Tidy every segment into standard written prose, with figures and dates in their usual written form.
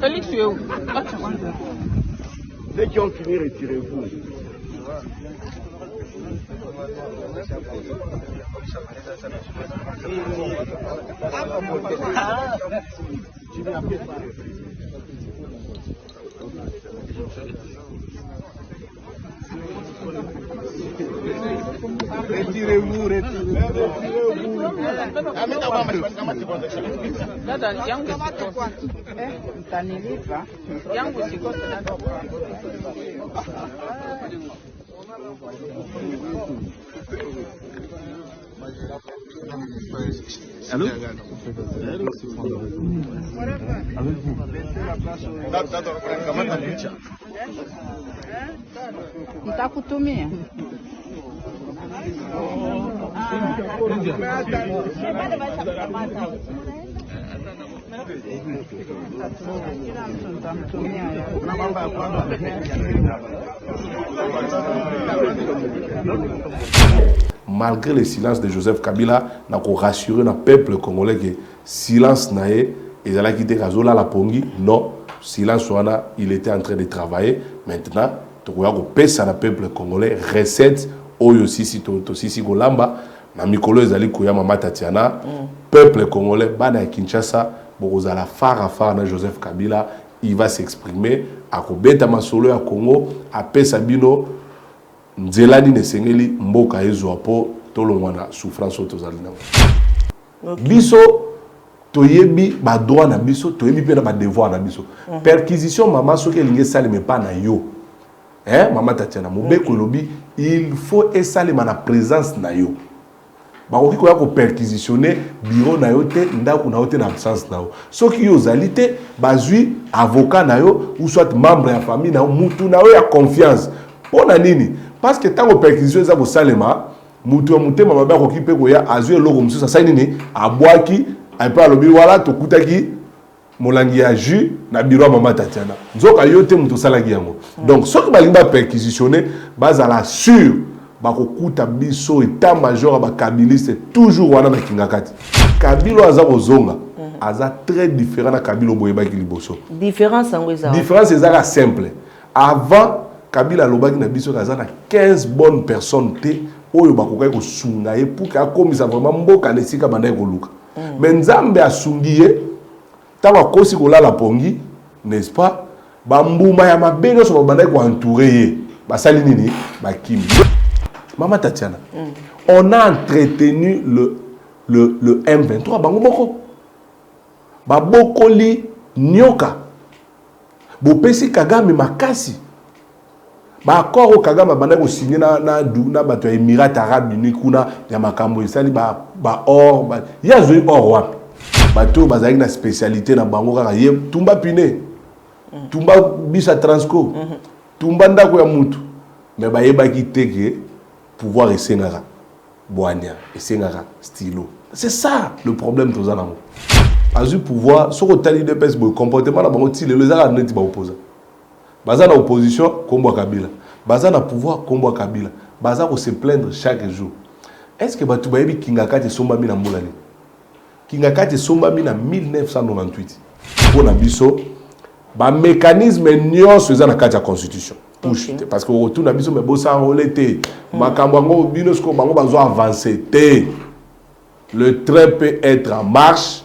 Félix, tu es où? Dès qu'ils ont fini, retirez-vous. Retirez-vous, retirez-vous. Allô? Nitakutumia. Malgré le silence de Joseph Kabila, nous avons rassuré le peuple congolais que silence naé et la quitté Kazola la pongi non silence wana il était en train de travailler maintenant tu vois que pèse le peuple congolais recette oyo sisi to sisi golamba na mikolo ezali koya mama Tatiana peuple congolais bana Kinshasa bokozala fara na Joseph Kabila il va s'exprimer à kobeta masolo ya Congo à pesa bino nzelani nesengeli mboka ezwa po tolongwana souffrance tozali na biso toyebi ba droit na biso toyebi pe na ba devoir na biso perquisition mama soki elingi esalema pa na yo mama Tatiana mobeko lobi il faut esalema na présence na yo bakoki koya ko perquisitionner bureau na yo te ndako na yo te na absence na yo soki yo ozali te bazwi avocat na yo ou soit membre ya famille na yo mutu na yo ya confiance pona nini parce que tant que perquisition za ko salema mutu ya mutema mabe akoki pe koya azwi eloko mususu asali nini abwaki aipa lobi wala tokutaki molangi ya jus na bureau mama Tatiana nzoka yo te mutu salaki yango donc soki balingi ba perquisitionner bazala sûr bakokuta biso état major ba kabiliste toujours wana na kingakati kabilo aza kozonga aza très différent na kabilo boyebaki liboso différence yango eza différence ezaka simple avant Kabila lobaki na biso kaza na 15 bonnes personnes te oyo bakokaki kosunga ye pour ka komisa vraiment mboka nesika banda koluka mais nzambe asungi ye taba kosi kolala pongi n'est-ce pas bambuma ya mabeno so banda ko entourer ye basali nini bakimi mama Tatiana on a entretenu le M23 bango moko babokoli nyoka bopesi Kagame makasi ba accord au Kagame banda ko signer na bato ya Émirats Arabes Unis kuna ya makambo esali ba or ya zoi or wapi bato bazali na spécialité na bango kaka ye tumba pine tumba bisa transco tumba ndako ya mutu mais ba yebaki teke pouvoir esengaka boania esengaka stylo c'est ça le problème tous en azui pouvoir soko tali de pes boy comportement na bango ti le zaka neti ba opposa baza na opposition kombo Kabila baza na pouvoir kombo Kabila baza ko se plaindre chaque jour est-ce que batu bayebi kingakati sombami na mbulani kingakati sombami na 1998 pona biso ba mécanisme nyonso eza na kati ya constitution push parce que retour na biso me bosa enrôler makambo ngo bino sko bango bazo avancer te le train peut être en marche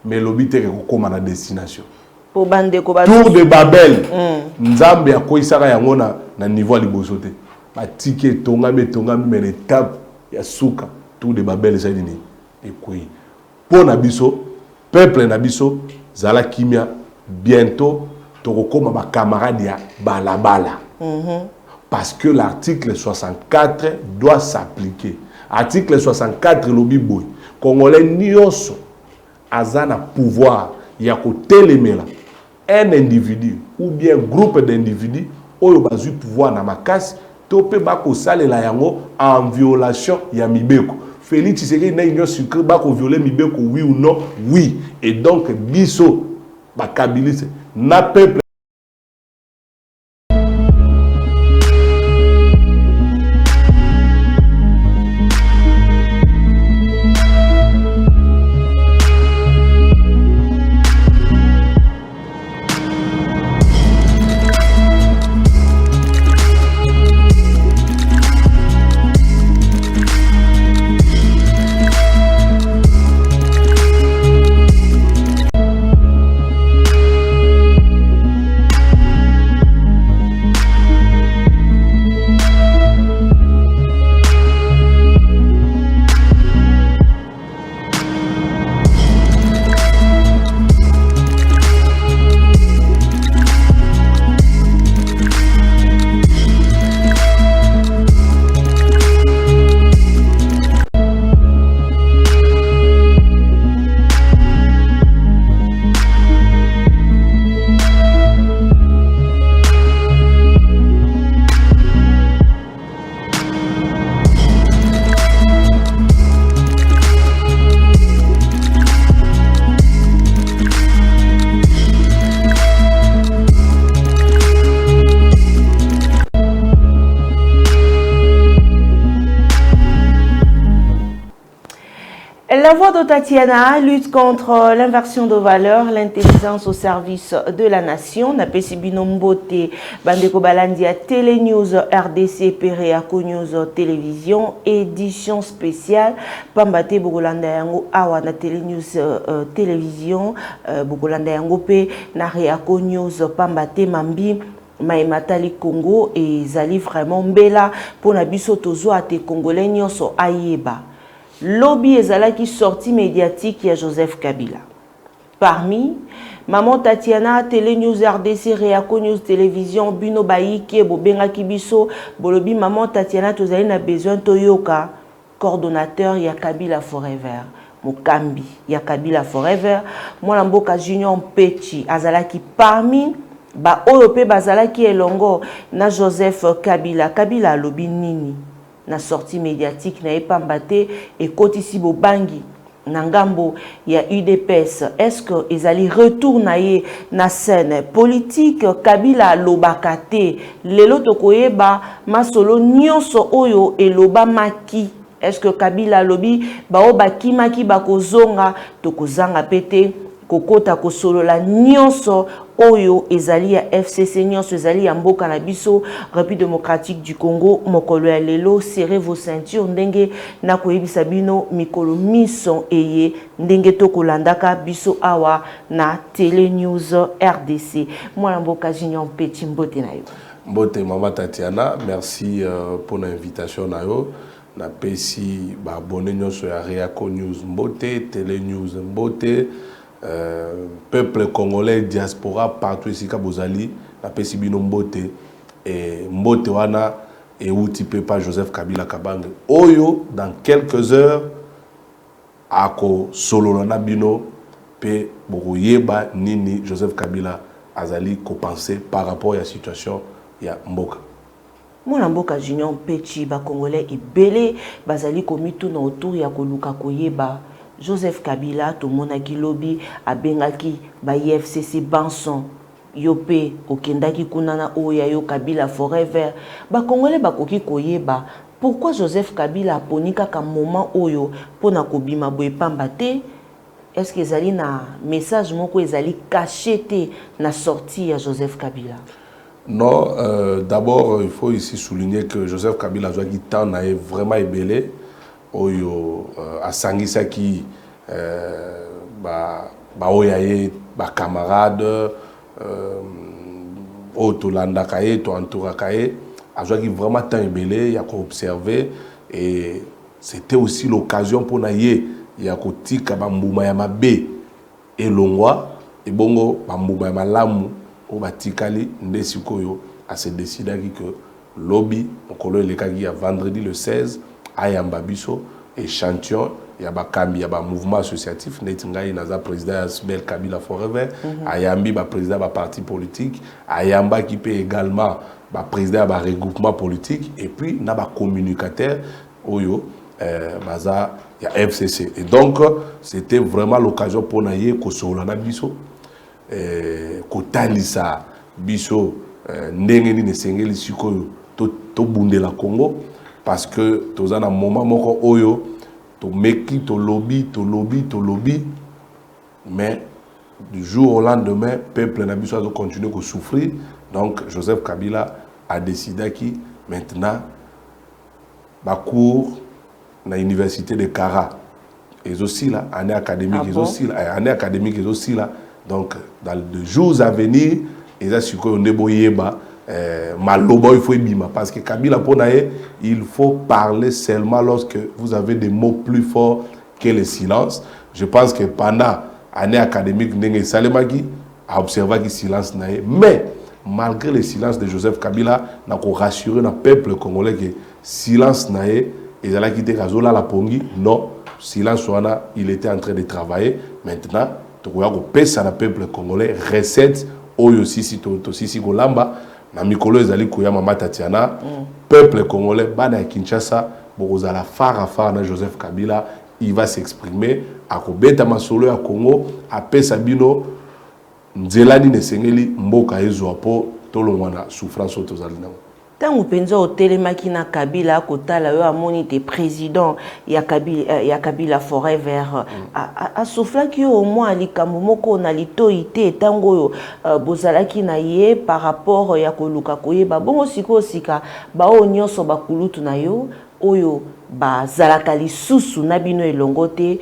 mais l'obité est comme à la destination. Pour bande Tour de Babel, Nzambe a quoi ça y na niveau libosote. Ba ticket tongami mais l'étape ya souka Tour de Babel ça dit et quoi. Pour nabiso, peuple nabiso, zala kimia bientôt tokokoma ba camarade ya balabala. Parce que l'article 64 doit s'appliquer. Article 64 lobi boy. Congolais nyonso azana pouvoir ya ko telemela un individu ou bien groupe d'individus oyo bazui pouvoir na makasi to pe bako salela yango en violation ya mibeko. Félix Tshisekedi na union sucré bako violer mibeko oui ou non oui et donc biso ba kabilise na peuple La voix de Tatiana lutte contre l'inversion de valeurs, l'intelligence au service de la nation. Napesi binombote bandeko balandi à Télé News RDC Pereako News Télévision édition spéciale pambate bokolanda yango awa na Télé News Télévision bokolanda yango pe na Reako News pambate mambi Maïmatali Congo et zali vraiment mbela pour na biso tozo ate congolais nyonso ayeba. Lobby ezalaki sortie médiatique ya Joseph Kabila. Parmi Maman Tatiana, Télé News RDC, Reako News Télévision, Bino Baïke, Bobenga Kibiso, Bolobi Maman Tatiana, tozali na besoin toyoka, coordonnateur ya Kabila Forever. Mokambi ya Kabila Forever, Mwana Mboka Junior Mpechi, azalaki parmi ba Oyope bazalaki elongo na Joseph Kabila. Kabila lobi nini? Na sortie médiatique na epambate et kotisi bobangi na ngambo ya UDPS. Est-ce que ezali retour na ye na scène politique Kabila lobakate lelo tokoyeba masolo nyonso oyo eloba maki? Est-ce que Kabila lobi bao bakimaki bakozonga tokozanga pete kokota kosolola nyonso oyo ezali ya FCC nyonso ezali ya mboka na biso République démocratique du Congo mokolo ya lelo serrez vos ceintures ndenge na koyebisa bino mikolo miso eye ndenge tokolandaka biso awa na Télé News RDC. Mwana Mboka Junior Mpechi mbote na yo. Mbote Maman Tatiana, merci pour l'invitation na yo. Na pesi ba abonné nyonso ya Reako News mbote, Télé News mbote. Peuple congolais, diaspora, partout ici, Kabozali, la Pessibino Mbote, et Mbote Wana, et Outipe pas Joseph Kabila Kabange. Oyo, dans quelques heures, Ako Sololana Bino, Pe Bokoyeba Nini, Joseph Kabila Azali, ko pensé par rapport à la situation, il y a Mboka. Mwana Mboka Junior Mpechi, ba Congolais, et Belé, Bazali komitu na autour, ya Koluka Koyeba. Joseph Kabila, tout le monde a qui lobby, a Bengaki, ba IFCC Banson, Yope, Okendaki Kunana Oya Yo Kabila Forever, ba Congolais ba koki koyeba. Pourquoi Joseph Kabila a ponika comme moment Oyo pour na kobima boye pambate? Est-ce que ezali na message moko ezali caché te na sortie à Joseph Kabila? Non, d'abord il faut ici souligner que Joseph Kabila a qui tant est vraiment ébélé. Oyo asangisaki ba oyaye ba camarade otolanda kaye to entoura kaye azwaki vraiment tant ébélé ya ko observer et c'était aussi l'occasion pour naye ya kotika ba mbuma ya mabe elongwa et bongo ba mbuma ya malamu o batikali ndesikoyo a se décidaki que lobby okolo elekaki ya vendredi le 16 Ayamba biso échantillon ya bakambi ya ba mouvement associatif netingai naza président Asbel Kabila Forever ayambi ba président ba parti politique ayamba qui peut également ba président ba regroupement politique et puis na ba communicateur oyo baza ya FCC et donc c'était vraiment l'occasion pour naye ko solana biso kotalisa biso ndenge ni nesengeli sikoyo to bundela Congo. Parce que tous en un moment moko oyo to meki to lobby mais du jour au lendemain peuple n'a besoin de continuer à souffrir. Donc Joseph Kabila a décidé qui maintenant ba cours na université de Kara et aussi là année académique et aussi là année académique et aussi là donc dans les jours à venir et ça sur qu'on deboyeba Malobo il faut bima parce que Kabila Ponaye il faut parler seulement lorsque vous avez des mots plus forts que le silence. Je pense que pendant l'année académique Ndenge Salemaki a observé que silence nae mais malgré le silence de Joseph Kabila n'a qu'on rassuré le peuple congolais que silence nae et là qui était razola la pongi non silence wana il était en train de travailler maintenant to ko pesa na peuple congolais recette oyo sisi to sisi golamba na mikolo ezali koya Maman Tatiana peuple congolais bana ya Kinshasa bokozala fara na Joseph Kabila il va s'exprimer akobeta masolo ya Congo apesa bino nzelani nesengeli mboka ezwa po tolongwana souffrance otozali nango. Tant que penzo au télémaki na Kabila kotala yo amoni te président ya Kabila forever a souffla ki au moins likambo moko na litoité tango yo bozalaki na ye par rapport ya koluka koyeba bongo sika ba o nyonso bakulutu na yo oyo ba zalaka lisusu na bino elongo te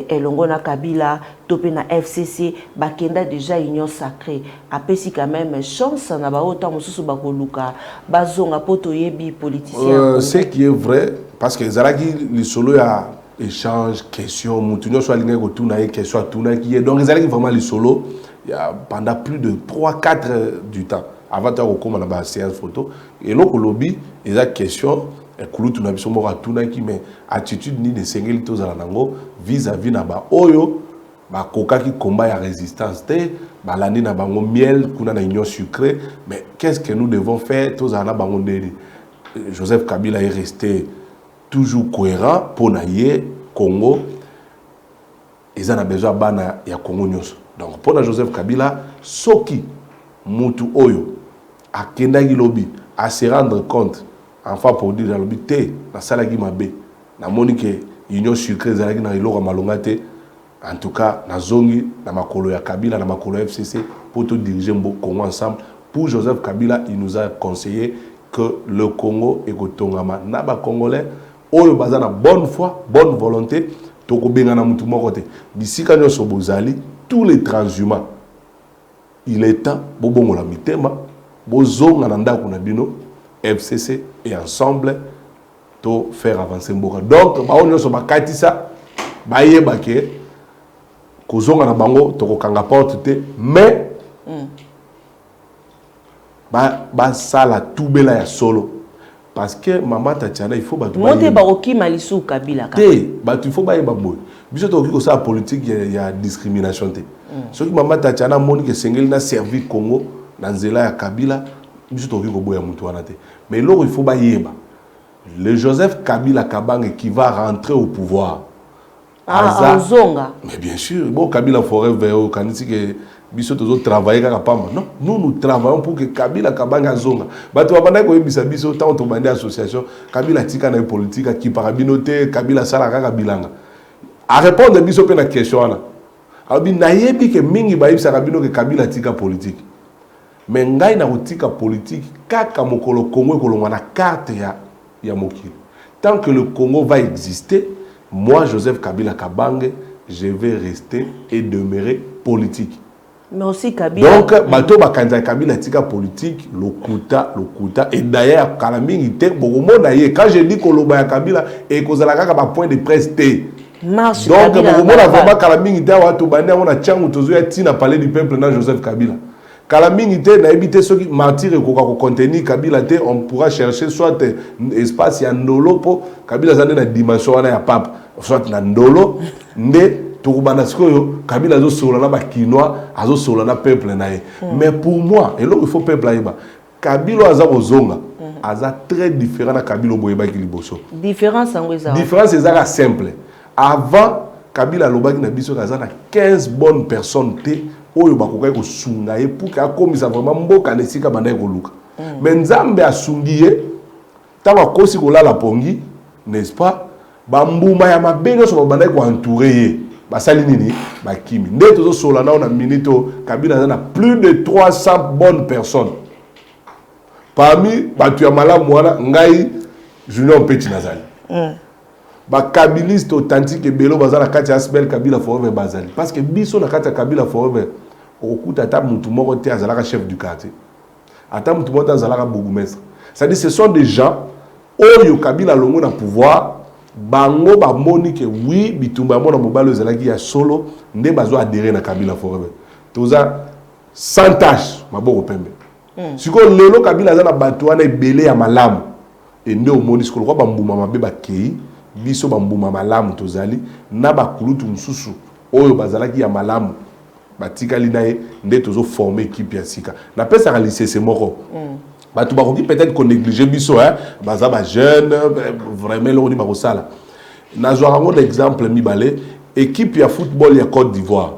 elongo na Kabila topé na FCC bakenda déjà union sacrée apesi quand même chance na ba autant mususu bakoluka bazonga poto yebi politicien. C'est qui est vrai parce que zalaki li solo ya échange question mutunyo so alinga ko tuna e question tuna qui est donc zalaki vraiment li solo ya pendant plus de 3-4 du temps avant de recommencer na ba séance photo et loko lobby exact question kulutu na biso moko atunaki mais attitude ni de sengeli tozala nango vis-à-vis na ba oyo ba kokaki combat ya résistance te balandi na bango miel kuna na union sucrée mais qu'est-ce que nous devons faire tozala na bango ndeli Joseph Kabila est resté toujours cohérent pour na ye Congo ils en a besoin bana ya Congo nyonso donc pour na Joseph Kabila soki mutu oyo akendaki lobi à se rendre compte enfin pour dire dans le but na salaki mabe na monique union sucrée zalaki na iloko malonga te en tout cas na zongi na makolo ya Kabila na makolo ya FCC pour tout diriger mbo Congo ensemble pour Joseph Kabila il nous a conseillé que le Congo est kotongama na ba congolais oyo baza na bonne foi bonne volonté to ko benga na mutu moko te bisika nyonso bozali tous les transhumants il est temps bobongo la mitema bozonga na ndako na bino FCC et ensemble to faire avancer mboka donc ba onyo so bakatisa ba yeba ke kozonga na bango to ko kanga porte te mais ba sala tubela ya solo parce que mama Tatiana il faut ba monte ba okima lisu Kabila te ba il faut ba yeba boy biso to ko sa politique ya discrimination te so ki mama Tatiana moni ke sengeli na servir Congo na nzela ya Kabila biso to ko boya mutu wana te mais là il faut ba yeba le Joseph Kabila Kabange qui va rentrer au pouvoir Zonga mais bien sûr bon Kabila forever au kanisi que biso tozo travailler kaka pamba non nous travaillons pour que Kabila Kabange azonga bato babanda ko yebisa biso tant to bande association Kabila tika na politique qui parabinoté Kabila sala kaka bilanga à répondre biso pe na question wana abi na yebi ke mingi ba yebisa Kabila ke Kabila tika politique mais ngai na kotika politique kaka mokolo Congo kolongwa na carte ya mokili tant que le Congo va exister moi Joseph Kabila Kabange je vais rester et demeurer politique. Mais aussi Kabila. Donc bato bakanja Kabila tika politique lokuta et d'ailleurs Kalaming ite bokomo na ye quand je dis koloba ya Kabila et kozala kaka ba point de presse te. Marche donc bokomo na vraiment Kalaming ite wa to bande on a changu tozo ya tina parler du peuple na Joseph Kabila. Kalaming ite na ebité soki martyr ko ka contenir Kabila te on pourra chercher soit espace ya ndolo po Kabila zande na dimension wana ya pape soit na ndolo nde Tourubana sikoyo Kabila zo solo na ba kinois azo solo na peuple na ye mais pour moi et là il faut peuple ayiba Kabila aza kozonga aza très différent na Kabila boyeba ki liboso différence ngweza différence ezaka simple avant Kabila lobaki na biso kaza na 15 bonnes personnes te oyo bakokai ko sunga ye pour ka komisa vraiment mboka nesika banda ko luka mais nzambe asungi ye tawa kosi ko la pongi n'est-ce pas ba mbuma ya mabeno so banda ko entourer ye basali nini bakimi nde tozo sola na minito Kabila na plus de 300 bonnes personnes parmi batu ya malamu wana ngai Junior Petit Nazali ba kabiliste authentique belo bazala kati asbel Kabila forever bazali parce que biso na kati Kabila forever okuta ta mutu moko te azalaka chef du quartier ata mutu moko azalaka bourgmestre c'est-à-dire ce sont des gens oyo Kabila longo na pouvoir bango ba monique oui bitumba mona mobalo ezalaki ya solo nde bazo adhérer na Kabila forever toza sans tâche maboko pembe siko lelo Kabila za na bato wana ebele ya malamu et nde omoni siko kwa bambuma mabe bakei biso bambuma malamu tozali na bakulutu mususu oyo bazalaki ya malamu batikali naye nde tozo former équipe ya sika na pesa lycée moko bato bakoki peut-être qu'on négliger biso hein baza ba jeune vraiment loni bakosala nazwa ngo l'exemple mibale équipe ya football ya Côte d'Ivoire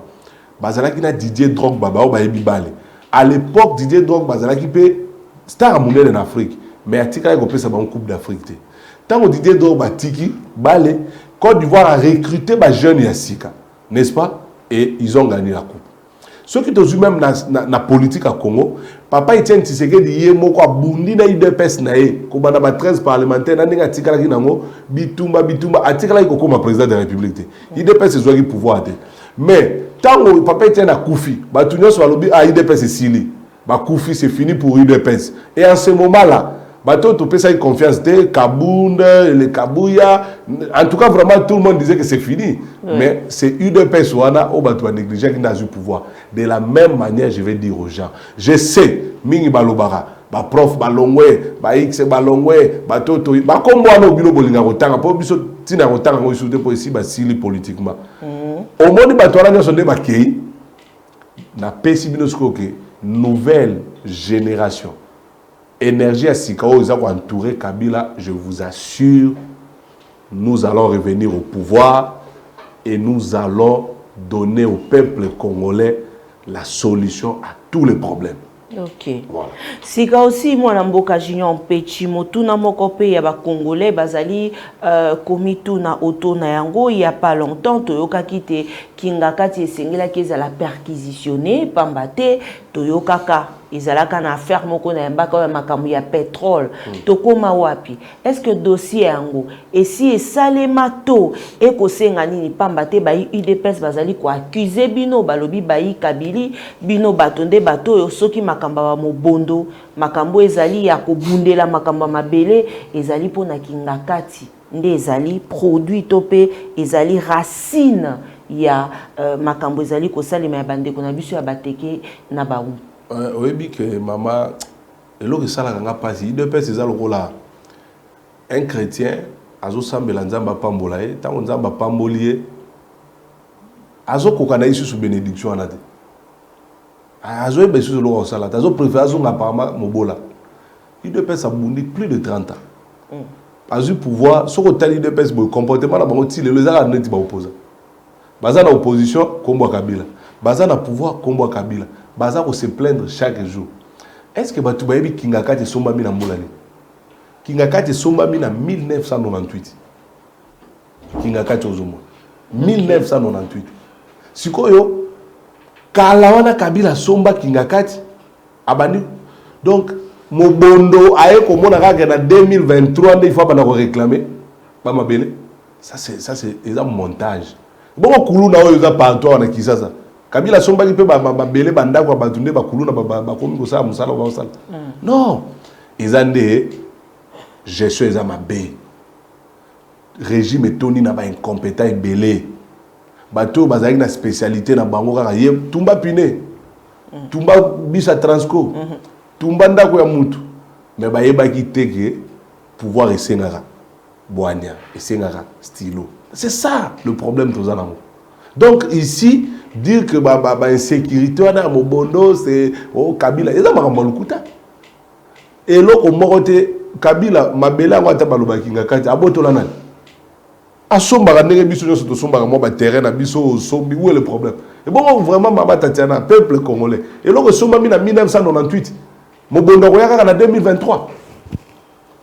bazalaki na Didier Drogba ba yebi bale à l'époque Didier Drogba bazalaki pe star mondial en Afrique mais atika ko pesa ba coupe d'Afrique. Tant on Didier Drogba tiki balé Côte d'Ivoire a recruté ba jeunes Yassika, n'est-ce pas? Et ils ont gagné la coupe. Ceux qui ont même na politique à Congo, papa Etienne Tshisekedi yemo ko bundi na UDPS na e ko bana ba 13 parlementaires na ninga tikala ki nango bitumba atikala ko comme président de la République. UDPS ezwaki pouvoir te. Mais tant que papa Etienne a Koufi, ba tunyo so lobi a UDPS sili. Ba Koufi c'est fini pour UDPS. Et en ce moment-là, bateau tu peux ça une confiance de Kabound, les Kabouya. En tout cas, vraiment, tout le monde disait que c'est fini. Oui. Mais c'est UDPS Wana au bateau négligé qui n'a eu pouvoir. De la même manière, je vais dire aux gens, je sais, Mingi Balobara, ba prof Balongwe, ba X Balongwe, bateau to, ba comme moi no bilo bolinga rotanga, po biso tina rotanga ngo soute pour ici ba sili politiquement. Au monde bateau là sont des bakei na pesi binosko que nouvelle génération. Énergie à Sikao, ils ont entouré Kabila, je vous assure, nous allons revenir au pouvoir et nous allons donner au peuple congolais la solution à tous les problèmes. Ok. Voilà. Sika aussi moi namboka junior petit motuna moko pe ya ba congolais bazali komitu na auto na yango il y a pas longtemps toyoka kite kingakati esengela keza la perquisitionner pambate toyokaka ezalaka na affaire moko na mbaka ya makambo ya pétrole tokoma wapi est-ce que dossier yango esi esalema to ekosenga nini pambate ba UDPS bazali ko accuser bino balobi bayi kabili bino batonde bato yo soki makambo ba mobondo makambo ezali ya kobundela makambo mabele ezali pona kingakati nde ezali produit topé ezali racine ya makambo ezali ko salema ya bandeko na biso ya bateke na baou. Oui, que maman, et l'autre ça la pas si deux personnes ça le là un chrétien azo sambela nzamba pambolae tant nzamba pambolier azo kokana isu sous bénédiction anate azo be sous le sala azo préfère azo ngapama mobola il deux personnes abundi plus de 30 ans azo pouvoir ce que tali deux personnes comportement na bango ti les ala neti ba opposa baza na opposition kombo Kabila baza na pouvoir kombo Kabila baza ko se plaindre chaque jour. Est-ce que batu bayebi Kingakati sombami na mbolani? Kingakati sombami na 1998. Kingakati ozomo 1998. Sikoyo kala wana Kabila somba Kingakati abandi. Donc mobondo aye ko mona kaka na 2023 nde il faut pas réclamer ba mabele. Ça c'est un montage. Bon kulu na oyo za partout na Kisasa. Kabila somba qui peut bele banda kwa batunde bakulu na bakomi ko sa musala ba sala. Non, ezande gestion eza mabe. Régime toni na ba incompétent belé. Bato bazali na spécialité na bango kaka ye tumba pine. Tumba bisa transco. Tumba ndako ya mutu. Mais ba yeba ki teke pouvoir esengara. Boania, esengara stylo. C'est ça le problème de Tozanamo. Donc ici dire que insécurité na mobondo c'est Kabila eza makambalukuta et loko morote Kabila mabela ngata baloba Kingakati abotola nani asomba ndenge biso nyoso to somba mo ba terrain na biso sombi où est le problème et bon vraiment mama tatiana peuple congolais et loko somba mi na 1998 mobondo ko yaka na 2023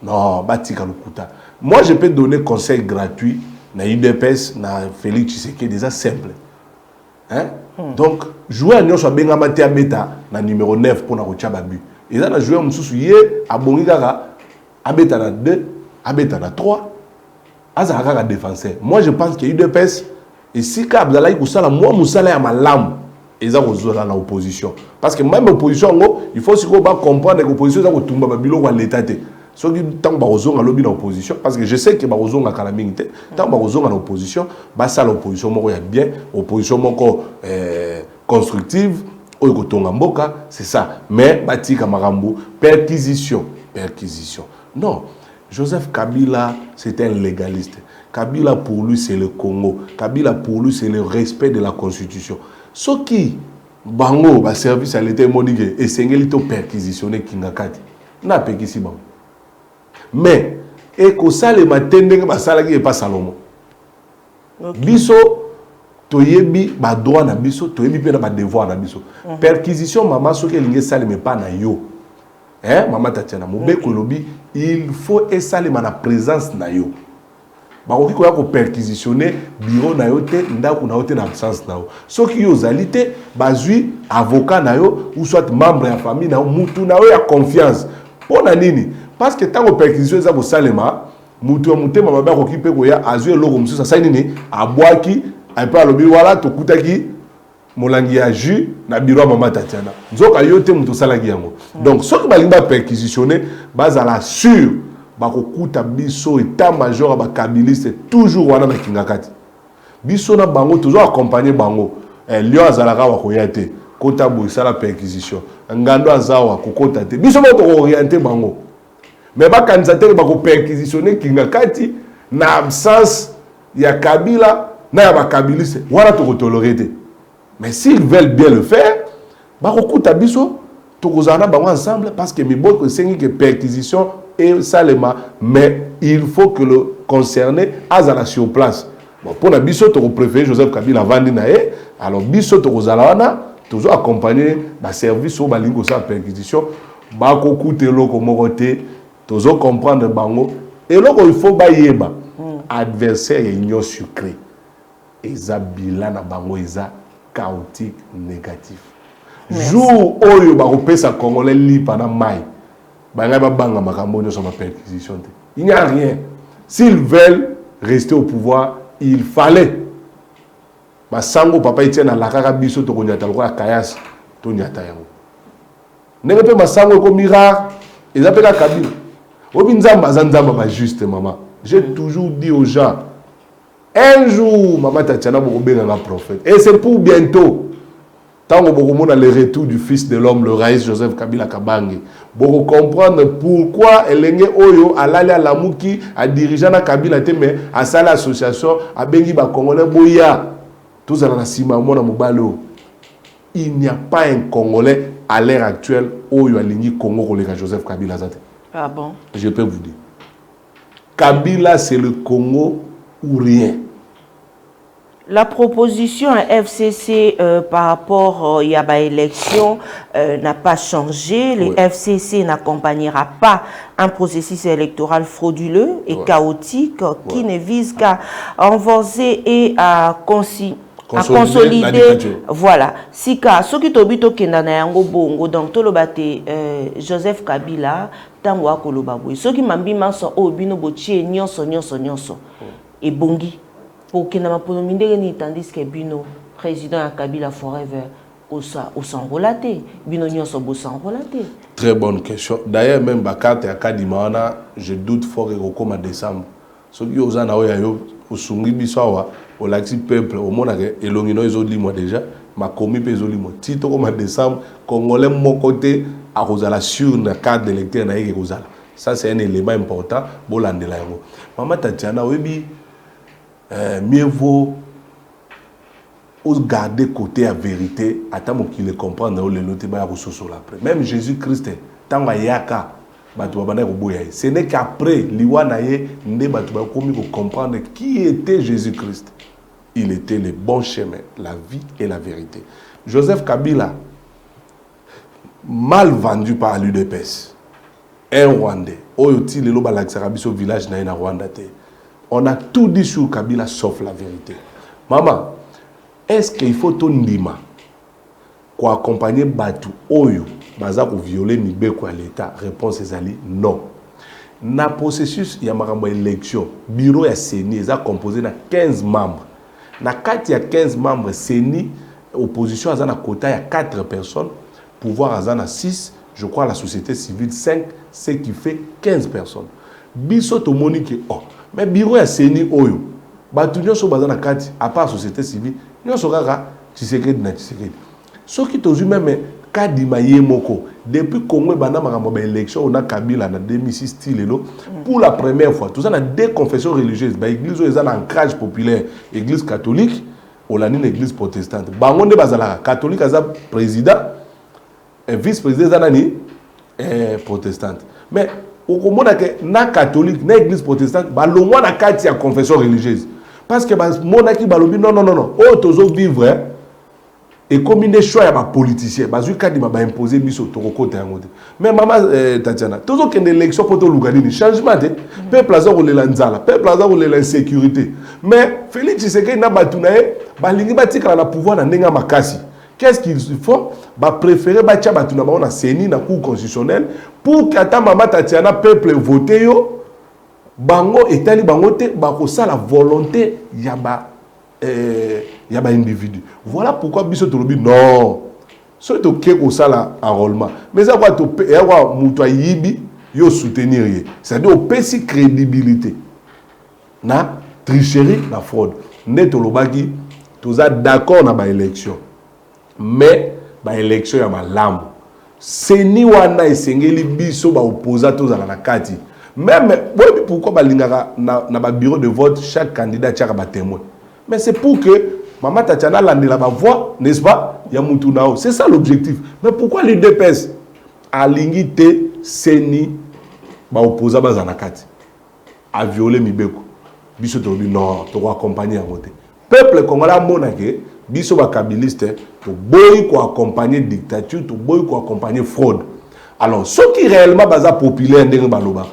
non batika lukuta. Moi je peux donner conseil gratuit na UDPS na Félix Tshisekedi déjà simple. Hein? Donc, jouer à Nyonso Bengama Tea Beta na numéro 9 pour na rocha babu. Et là, jouer à Moussou Yé, à Bongigara, à Beta na 2, à Beta na 3, à Zahara défenseur. Moi, je pense qu'il y a eu deux pèses. Et si Kabzalaï Koussala, moi, Moussala, à ma lame, et ça, on dans l'opposition. Parce que même l'opposition, il faut aussi comprendre que l'opposition, c'est que tout le l'État. Ceux qui tant barozon à l'objet d'opposition, parce que je sais que barozon a calamité, tant barozon à l'opposition, bah ça l'opposition moi il y a bien, opposition moi constructive, oikotongamboka, c'est ça. Mais bati kamarambo, perquisition. Non, Joseph Kabila c'est un légaliste. Kabila pour lui c'est le Congo. Kabila pour lui c'est le respect de la Constitution. Ce qui bango ba service à l'État monique et sengeli to perquisitionner Kingakati. Na pekisi bango. Mais et que ça les matins ba sala qui est pas Salomon. Biso toyebi ba droit na biso, toyebi pe na ba devoir na biso. Perquisition maman so ke linge sale mais pas na yo. hein Maman Tatiana Mobeko lobi il faut esalema na présence na yo bakoki koya ko perquisitionner bureau na yo te ndako na yo te na absence na yo soki yo zali te bazui avocat na yo ou soit membre ya famille na yo mutu na yo ya confiance pona nini parce que tango perquisition eza ko salema mutu mutema mabe akoki pe koya azui eloko mususu asali nini abwaki ape alobi wala tokutaki molangi ya jus na bureau Maman Tatiana nzoka yo te mutu salaki yango donc soki balinga perquisitionner bazala sûr bakokuta biso état major ba kabiliste toujours wana na kingakati biso na bango toujours accompagner bango lion azalaka wa koyate kota bo sala perquisition ngando azawa kokota te biso ba to orienter bango mais ba candidater ba ko perquisitionner kingakati na absence ya Kabila na ya ba kabiliste wana to ko tolérer te mais s'ils veulent bien le faire bakokuta biso to kozana bango ensemble parce que mi boko sengi que perquisition et salema mais il faut que le concerné azala sur place bon pour la biso to préféré Joseph Kabila vandi na e alors biso to kozala wana toujours accompagner ba service au balingo sa perquisition ba ko kuté loko moko te toujours comprendre bango et loko il faut ba yeba adversaire et union sucré eza bilan na bango eza chaotique négatif jour oyo ba kopesa congolais li pendant mai il n'y a rien. S'ils veulent rester au pouvoir, il fallait. Sango papa etienne na lakaka biso to konyata lokwa kayas to nyata yango. Nenge pe masango ko mira, ils appellent la Kabila. Obi nzamba zanzamba ba juste maman. J'ai toujours dit aux gens un jour Maman Tatiana bokobenga nga prophète et c'est pour bientôt. Tant que vous le retour du fils de l'homme, le raïs Joseph Kabila Kabange, vous comprendre pourquoi Elenge Oyo a l'allé à la Mouki, a dirigé la Kabila mais à sa l'association, a Bengi Congolais Boya, tous dans la Simamona Mobalo. Il n'y a pas un Congolais à l'heure actuelle Oyo a ligné Congo collègue Joseph Kabila Zate. Ah bon? Je peux vous dire. Kabila c'est le Congo ou rien. La proposition à FCC par rapport à la élection n'a pas changé. Le FCC n'accompagnera pas un processus électoral frauduleux et chaotique qui ne vise qu'à renforcer et à consolider. Voilà. Si ka soki tobito kenda na yango bongo donc to lobate Joseph Kabila tango akoloba boy. Soki mambi maso obino botie nyonso et bongi. Pour que nous puissions tandis que Bino, président Kabila Forever, au s'enrolaté. Bino Nyonso s'enrolaté. Très bonne question. D'ailleurs, même Bakate à Kadimana, je doute fort que au en décembre. Ce qui est au Sungi Bissawa, au Laxi Peuple, au monde, et l'ongino est au limo déjà, ma commis pèse au limo. Tito comme en décembre, Congolais, mon côté, à Rosala sur la carte d'électeur, naïe Rosala. Ça, c'est un élément important pour l'andela. Maman Tatiana, oui, mieux vaut garder côté la vérité, attends qu'il le comprenne dans le noté après. Même Jésus-Christ, tant yaka, ce n'est qu'après liwanaye ne comprendre qui était Jésus-Christ. Il était le bon chemin, la vie et la vérité. Joseph Kabila, mal vendu par l'UDPS, un Rwandais, oyoti le loba l'axarabi au village na Rwanda te. On a tout dit sur Kabila sauf la vérité. Maman, est-ce qu'il faut ton ndima pour accompagner Batu Oyo, baza pour violer Mibeko à l'État? Réponse est ali non. Na processus il y a une élection, bureau ya CENI est composé de 15 membres. Na 4 il y a 15 membres CENI, opposition a un quota il y a 4 personnes, pouvoir a 6, je crois la société civile 5, ce qui fait 15 personnes. Biso to monique oh. Mais bureau ya CENI Oyo, batu nyonso baza na kati à part société civile, nyonso kaka Tshisekedi na Tshisekedi. Ce qui tozu même kadima yemoko depuis Congo bana makambo ba élection on a Kabila na 2006 style pour la première fois tout ça na deux confessions religieuses ba église oyo eza na ancrage populaire église catholique olani na église protestante bango nde bazala catholique aza président et vice-président eza nani protestante mais okomona ke na catholique na église protestante balongwa na kati ya confession religieuse parce que mona ki balobi non oh tozo vivre et comme il est choix à ma politicien bazui kadima ba imposer biso to côté yango te mais maman Tatiana toujours qu'il y a une élection pour tout le changement te peuple aza ko lela nzala peuple aza ko lela insécurité mais Félix Tshisekedi na batunae balingi batika na pouvoir na ndenga makasi qu'est-ce qu'il faut ba préférer ba tia batuna ba on a seni na cour constitutionnelle pour que ata maman Tatiana peuple voter yo bango etali bango te ba ko la volonté y a un individu. Voilà pourquoi biso tolobi non. So to keko sala enrôlement. Mais ça va to yawa muto yibi yo soutenir. C'est-à-dire au pesi crédibilité. Na tricherie, na fraude. Ne tolobaki toza d'accord na ba élection. Mais ba élection ya malamu. Seni wana esengeli biso ba opposant tozala na kati. Même pourquoi ba lingaka na ba bureau de vote chaque candidat tchaka ba témoin. Mais c'est pour que Maman Tatiana landela ba voix, n'est-ce pas? Yamutu nao. C'est ça l'objectif. Mais pourquoi l'UDPS a lingité seni ba opposa ba zanakati a violé Mibeko? Biso to bi non, to accompagner à voter. Peuple congolais monake, biso ba kabiliste, to boy ko accompagner dictature, to boy ko accompagner fraude. Alors, ceux qui réellement baza populaire ndenge baloba.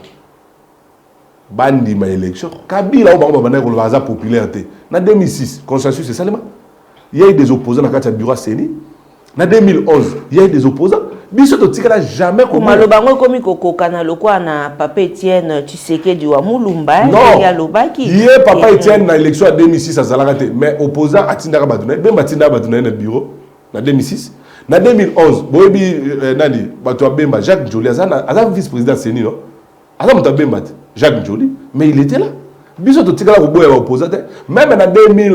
Bandi ma élection. Kabila ou bango bana ko baza populaire te. En 2006, consensus c'est ça. Il y a eu des opposants dans le bureau Séni. En 2011, il y a eu des opposants. Biso to tikala jamais comme malobango komi kokokana lokwa na Papa Etienne Tshisekedi wa Mulumba ya lobaki. Il y a Papa Etienne na élection en 2006 à Zalagate, mais opposant Atinda Baduna, ben Batinda Baduna na bureau en 2006. En 2011, boyebi nani bato bemba Jacques Njoli azana vice-président Séni non. Azam ta bemba Jacques Njoli, mais il était là. Biso to tikala ko boya opposant même en 2000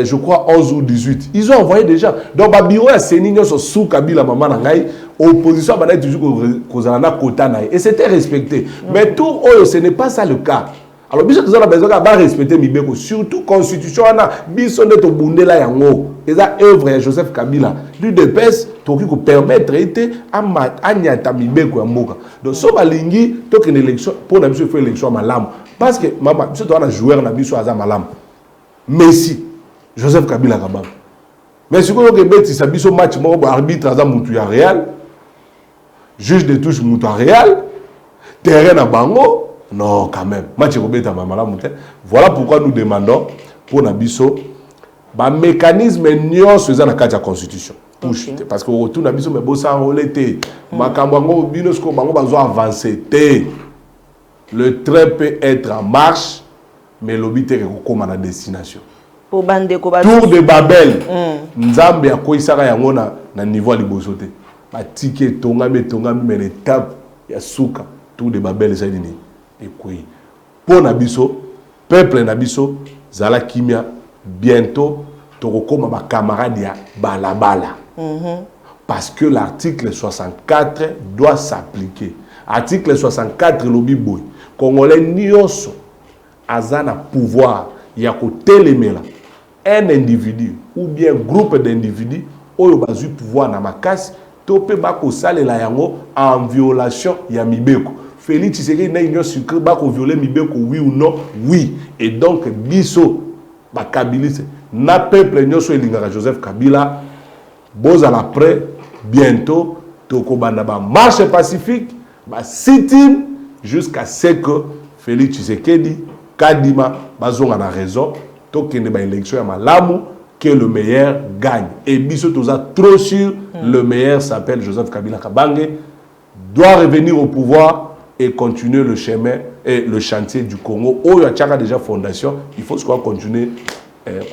je crois 11 ou 18 ils ont envoyé déjà donc ba bureau ya Sénigno so sous Kabila maman na ngai opposition ba toujours kozana na quota na et c'était respecté mais tout ce n'est pas ça le cas alors biso tozana besoin ba respecter Mibeko surtout constitution na biso nde to bundela yango eza œuvre ya Joseph Kabila l'UDPS to ki ko permettre été anyata Mibeko ya mboka donc so balingi to que une élection pour na biso faire élection malamu parce que maman biso to na joueur na biso aza malamu Messi Joseph Kabila Kabam. Mais si vous avez un biso match, arbitre à Moutou Real, juge de touche Moutou Real, terrain à Bango, non quand même. Match à Mamala Mouté. Voilà pourquoi nous demandons pour Nabiso, un mécanisme nion faisant la carte de la Constitution. Parce que retour Nabiso, mais bon ça enrôlé. Makambango, Binosco, Bango, Bango avancé. Le train peut être en marche, mais l'obité est comme à la destination. Tour de Babel, Nzambe a quoi ça y na niveau à libosoté. Ma ticket tongami mais l'étape ya souka Tour de Babel ça dit et quoi. Pour Nabiso, peuple Nabiso, zala kimia bientôt torokoma ba camarade ya balabala. Parce que l'article 64 doit s'appliquer. Article 64 lobi boy. Congolais nyonso azana pouvoir ya ko telemela un individu ou bien groupe d'individus oyo bazui pouvoir na makasi topé bako salela yango en violation ya Mibeko. Félix Tshisekedi na union sucré bako violer Mibeko oui ou non oui et donc biso ba kabiliste na peuple nyonso elingaka Joseph Kabila boza la près bientôt tokobanda ba marche pacifique ba sit-in jusqu'à ce que Félix Tshisekedi Kadima bazonga na raison tokende ba élection ya malamu que le meilleur gagne et biso toza trop sûr le meilleur s'appelle Joseph Kabila Kabange doit revenir au pouvoir et continuer le chemin et le chantier du Congo oyo a déjà fondation il faut qu'on continue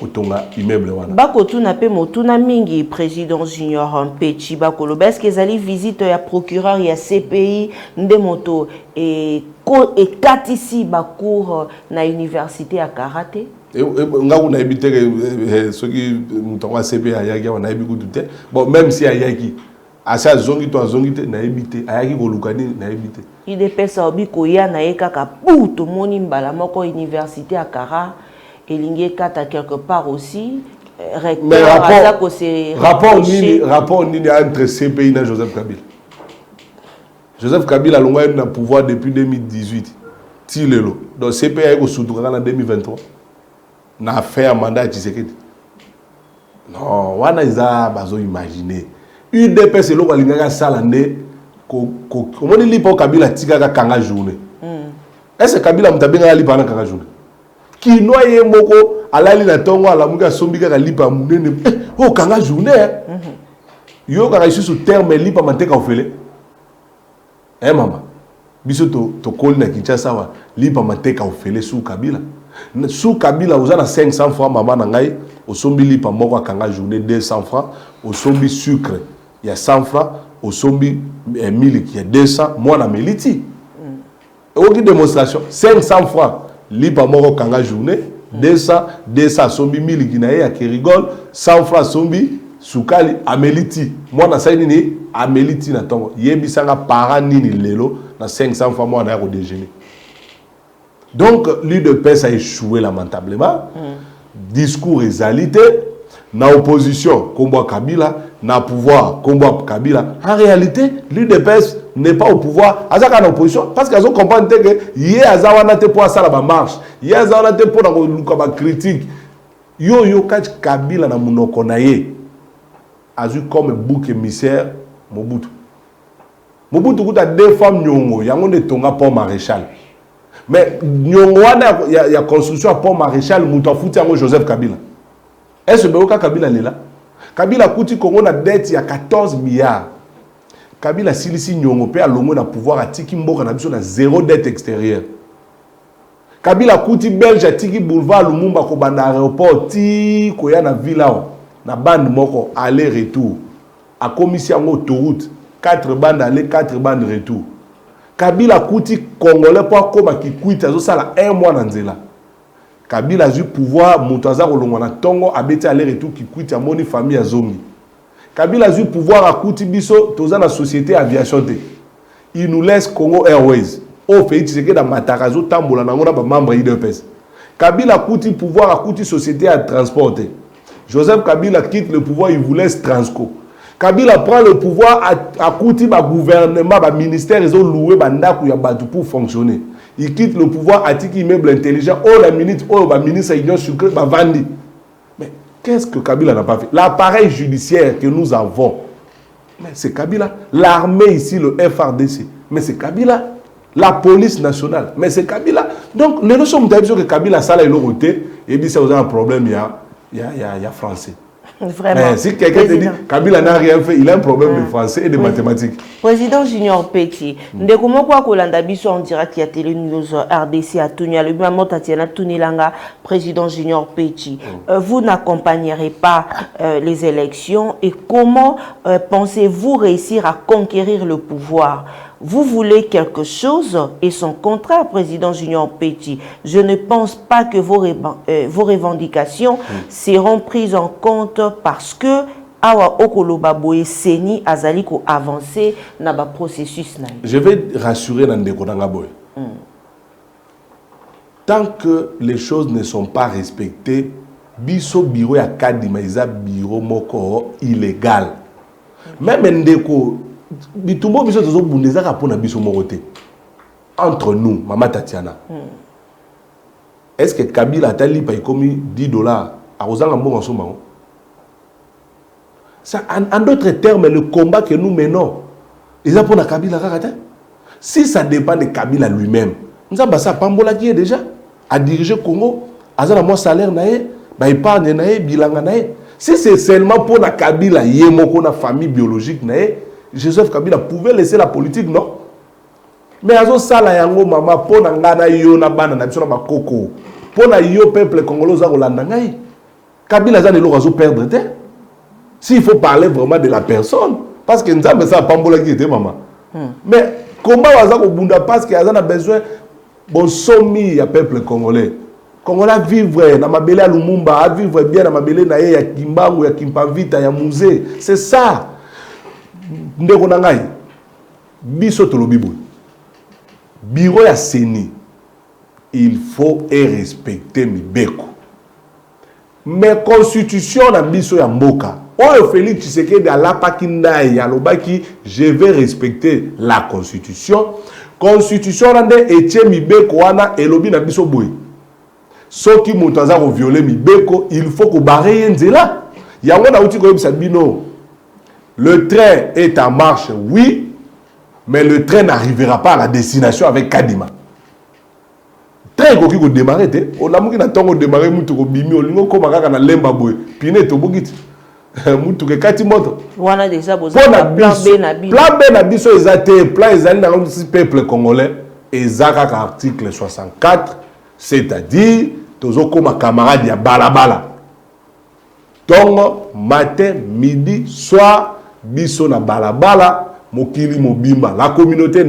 kotonga immeuble wana bako tuna pe motuna mingi président Junior Mpechi bakolo est-ce que ezali visite ya procureur ya CPI ndemoto et katisi bakour na université ya karaté ngaku na ebite soki mutonga CPI ayaki wana ebi kutute bon même si ayaki asa zongi to azongite na ebite ayaki kolukani na ebite ide pesa obi koya na ekaka puto moni mbala moko université ya kara elingi kata quelque part aussi mais rapport nini entre CPI et Joseph Kabila. Joseph Kabila a le pouvoir depuis 2018 tilelo donc CPI a eu en 2023 na fait un mandat de Tshisekedi Non, wana iza bazo imaginer. UDPS c'est loko lingaka salande comment il lipo Kabila tika kanga journée. Est-ce que Kabila mutabenga lipa na kanga journée? Qui noye moko alali na tongo ala muka sombika ka lipa munene. Oh kanga journée. Yo ka ici sous terme lipa manteka ofele. Maman. Biso to koli na Kinshasa wa lipa manteka ofele sous Kabila. Sous Kabila vous avez 500 francs maman na ngai au sombi lipa moko kanga journée 200 francs au sombi sucre il y a 100 francs au sombi mille qui est 200 moi na meliti. Aucune démonstration 500 francs lipa moko kanga journée 200 sombi mille qui na ya qui rigole 100 francs sombi sukali ameliti moi na saini ni ameliti na tongo yebisanga para nini lelo na 500 francs moi na ko déjeuner. Donc l'UDPS a échoué lamentablement. Discours exalité, na opposition combat Kabila, na pouvoir combat Kabila. En réalité, l'UDPS n'est pas au pouvoir. Azaka en opposition parce qu'ils ont compris que hier azawana te pour ça la marche, hier azawana te pour la critique. Yo kach Kabila na munoko na ye. Azu comme bouc émissaire Mobutu. Mobutu kuta deux femmes nyongo, yango de tonga pont maréchal. Mais nyongo wana ya construction pont maréchal muta futi yango Joseph Kabila. Est-ce que Kabila est là? Kabila kuti Congo na dette ya 14 milliards. Kabila silisi nyongo pe alongo na pouvoir atiki mboka na biso na zéro dette extérieure. Kabila kuti Belge atiki boulevard Lumumba ko banda aéroport ti ko ya na villa na bande moko aller retour. A commission en autoroute 4 bandes aller 4 bandes retour. Kabila kuti congolais pour koma ki kuita zo sala 1 mois na nzela. Kabila a eu pouvoir montaza kolongwa na tongo abeti aller retour ki kuita moni famille ya zongi. Kabila a eu pouvoir a kuti biso toza na société aviation te. Il nous laisse Congo Airways. O fait que dans Matarazo tambola na ngona ba membre IDPS. Kabila kuti pouvoir a kuti société à transporter. Joseph Kabila quitte le pouvoir, il vous laisse Transco. Kabila prend le pouvoir à côté du gouvernement, du ministère, ils ont loué pour fonctionner. Il quitte le pouvoir à titre immeuble intelligent, la ministre Union sucré, Vandi. Mais qu'est-ce que Kabila n'a pas fait? L'appareil judiciaire que nous avons, mais c'est Kabila. L'armée ici, le FRDC, mais c'est Kabila. La police nationale, mais c'est Kabila. Donc, les notions que Kabila, ça, il a ôté, et puis ça, vous avez un problème, il y a français. Vraiment. Si quelqu'un te dit Kabila n'a rien fait, il a un problème de français et de mathématiques. Président Junior Petit, ndekumo kwa kolanda biso en direct ya Télé News RDC à Tunia le bimamo Tatiana Tunilanga, président Junior Petit. Vous n'accompagnerez pas les élections et comment pensez-vous réussir à conquérir le pouvoir? Vous voulez quelque chose et son contraire, président Junior Petit. Je ne pense pas que vos revendications seront prises en compte parce que awa okoloba boye seni azaliko avancer na ba processus na. Je vais rassurer Nandeko Nangaboy. Tant que les choses ne sont pas respectées, biso bureau ya kadima iza bureau moko illégal. Même Ndeko bitumbo biso tozo bundeza ka pona biso moroté. Entre nous, Mama Tatiana. Est-ce que Kabila a tali pa ikomi $10 à Rosanga Mbongo Somango? Ça, en d'autres termes, le combat que nous menons, ils ont pour la Kabila Kakata. Si ça dépend de Kabila lui-même, nous avons ça Pambola qui est déjà à diriger le Congo, à mon salaire nae, ba épargne nae, bilanga nae. Si c'est seulement pour la Kabila, yemoko na famille biologique nae, Joseph Kabila pouvait laisser la politique, non? Mais azo sala yango mama pour na ngana yo na bana na biso na bakoko. Pour na yo peuple congolais za kolanda ngai. Kabila za lelo azo perdre te. S'il faut parler vraiment de la personne, parce que nous avons ça à Pambola qui était maman. Mais comment on va bunda parce qu'il y a besoin bon sommi ya peuple congolais. Congolais vivre na mabele à Lumumba, à vivre bien na mabele na ya Kimbangu, ya Kimpavita, ya musée. C'est ça. Ndeko na ngai. Biso tolobibu. Bureau ya Seni. Il faut respecter Mibeko. Mais constitution na biso ya mboka. Oh, Félix Tshisekedi a la pakindai ya lobaki, je vais respecter la constitution. Constitution rande etie Mibeko wana elobi na biso boy. Soki mutaza ko violer Mibeko, il faut ko barrer nzela. yango na uti ko yebisa bino le train est en marche oui mais le train n'arrivera pas à la destination avec Kadima. Train ko ki ko démarrer te o lamuki na tongo démarrer mutu ko bimi o lingo ko makaka na lemba boy pine to bogiti mutu ke kati moto wana déjà boza plan B na biso plan B na biso ezate plan ezali na peuple congolais ezaka ka article 64 c'est-à-dire tozo koma camarade ya balabala tongo matin midi soir biso na balabala mokili mobimba la communauté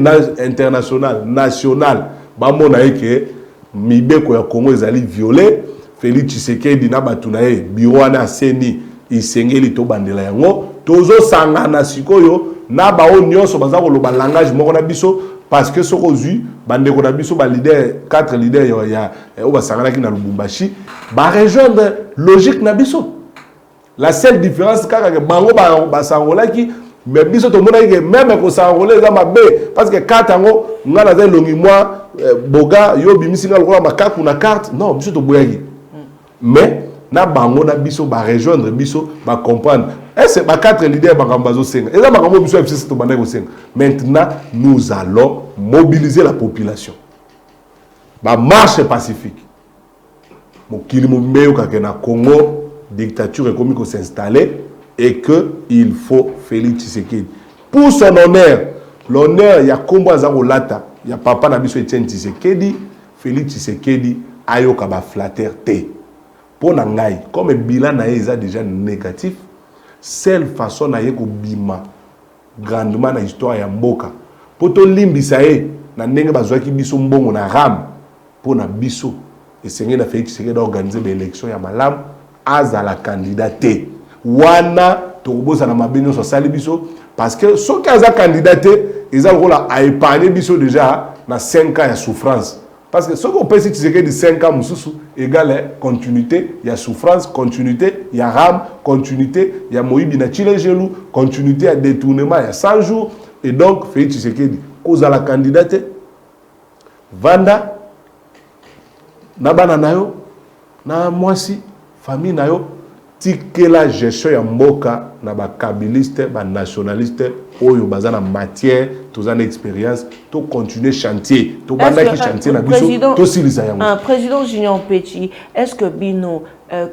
internationale nationale bamona eke mibeko ya Congo ezali violé Félix Tshisekedi na batuna ye bureau na seni isengeli to bandela yango tozo sangana sikoyo na ba o nyonso baza ko loba langage moko na biso parce que soko zui bande ko na biso ba leader 4 leaders ya o ba sangana ki na Lubumbashi ba rejoindre logique na biso. La seule différence kaka ke bango ba sangola ki mais biso to mona ke même ko sangola za mabe parce que carte ngo ngala za longi moi boga yo bimisinga lokola makaku na carte non biso to boyaki mais na bango na biso ba rejoindre biso ba comprendre est-ce ba 4 leaders ba kambazo senga et ça ba kambo biso FCC to banda ko senga maintenant nous allons mobiliser la population ba marche pacifique mokili mombeyo ka na Congo dictature économique ko s'installer et que il faut Félix Tshisekedi pour son honneur l'honneur ya kombo azako lata ya papa na biso Etienne Tshisekedi Félix Tshisekedi ayoka ba flatter te pour nangai comme bilan na eza déjà négatif seule façon na yeko bima grandement na histoire ya mboka poto limbisa e na ndenge bazwaki biso mbongo na ram pour na biso esengeli na Félix Tshisekedi organiser ba élection ya malam azala candidat wana tokobosa na mabenyo so sali biso parce que soki aza candidat eza lokola a épargné biso déjà na 5 ans ya souffrance parce que soki opesi Tshisekedi 5 ans mususu égale continuité ya souffrance continuité ya ram continuité ya moyibi na chile gelou continuité ya détournement ya 100 jours et donc Félix Tshisekedi kozala candidat vanda na bana nayo na mwasi famille nayo tikela gestion ya mboka na ba kabiliste ba nationaliste oyo bazana matière tozana expérience to continuer chantier to bandaki chantier na biso to silisa yango président Junior Petit est-ce que bino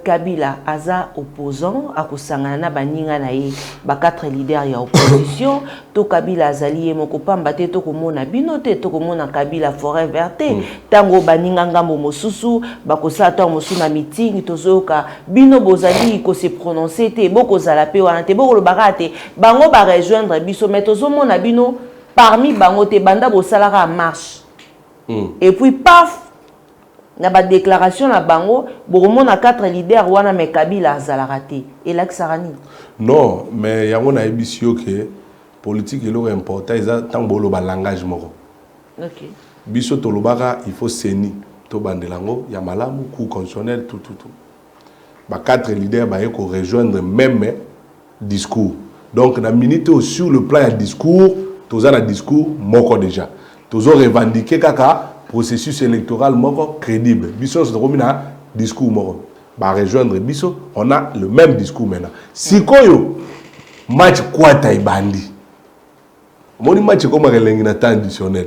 Kabila aza opposant akosangana na baninga na ye ba 4 leaders ya opposition to Kabila azali moko pamba te to komona bino te to komona Kabila forêt verte tango baninga ngambo mosusu bakosa to mosu na meeting tozoka bino bozali ko se prononcer te boko zala pe wana te boko lo bagate bango ba rejoindre biso mais tozomona bino parmi bango te banda bosalaka marche et puis paf na ba déclaration na bango bokomona 4 leaders wana me Kabila azalaka te et l'axarani non mais yango na ebisio ke politique est important eza tango lo ba langage moko OK biso to lobaka il faut seni to bandelango ya malamu coup constitutionnel tout ba 4 leaders ba yeko rejoindre même discours donc na minute sur le plan ya discours toza na discours moko déjà tozo revendiquer kaka processus électoral moko crédible biso se romina discours moko ba rejoindre biso on a le même discours maintenant sikoyo match kwata ibandi moni match comme relengi na traditionnel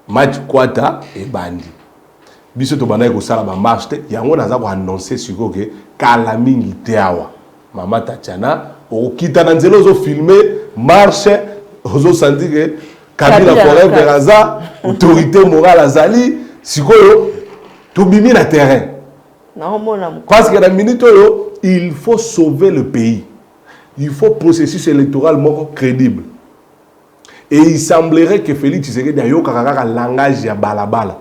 match kwata ibandi biso to bana ko sala ba marche te yango naza ko annoncer siko ke kala mingi te awa mama Tatiana o kita na nzelo zo filmer marche ozo sentir que Kabila forêt veraza autorité morale azali sikoyo to bimi na terrain non mona parce que la minute il faut sauver le pays il faut processus électoral moko crédible et il semblerait que Félix Tshisekedi ayo kaka langage ya balabala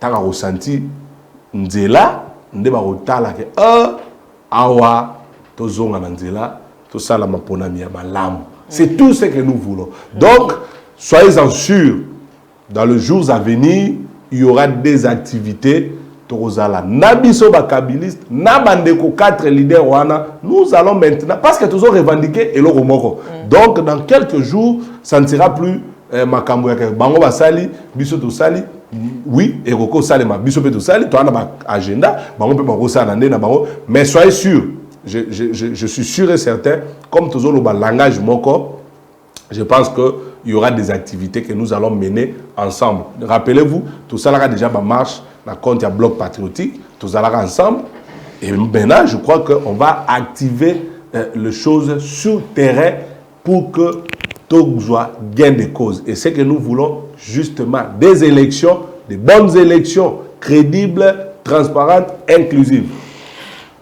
taka ressenti nzela ndeba kotala ke awa tozonga na nzela to sala maponami ya malamu c'est tout ce que nous voulons donc soyez-en sûrs dans les jours à venir il y aura des activités tozala nabiso ba kabiliste na bandeko 4 leaders wana nous allons maintenant parce que toujours revendiquer eloko moko donc dans quelques jours ça ne sera plus makambo ya bango basali biso to sali oui et roko salema biso pe to sali to ana ba agenda bango pe bango sala ndé na bango mais soyez sûrs je suis sûr et certain, comme toujours le langage moko, je pense qu'il y aura des activités que nous allons mener ensemble. Rappelez-vous, tout ça là déjà marche dans le compte bloc patriotique, tout ça là ensemble. Et maintenant, je crois qu'on va activer les choses sur le terrain pour que tout soit gain de cause. Et c'est que nous voulons justement des élections, des bonnes élections, crédibles, transparentes, inclusives.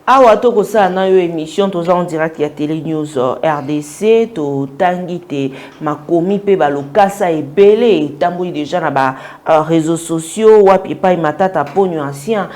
Awa toko sa na yo émission toza en direct ya Télé News RDC to tangite makomi pe balokasa ebele tamboli déjà na ba réseaux sociaux wapi pa matata ponyo ancien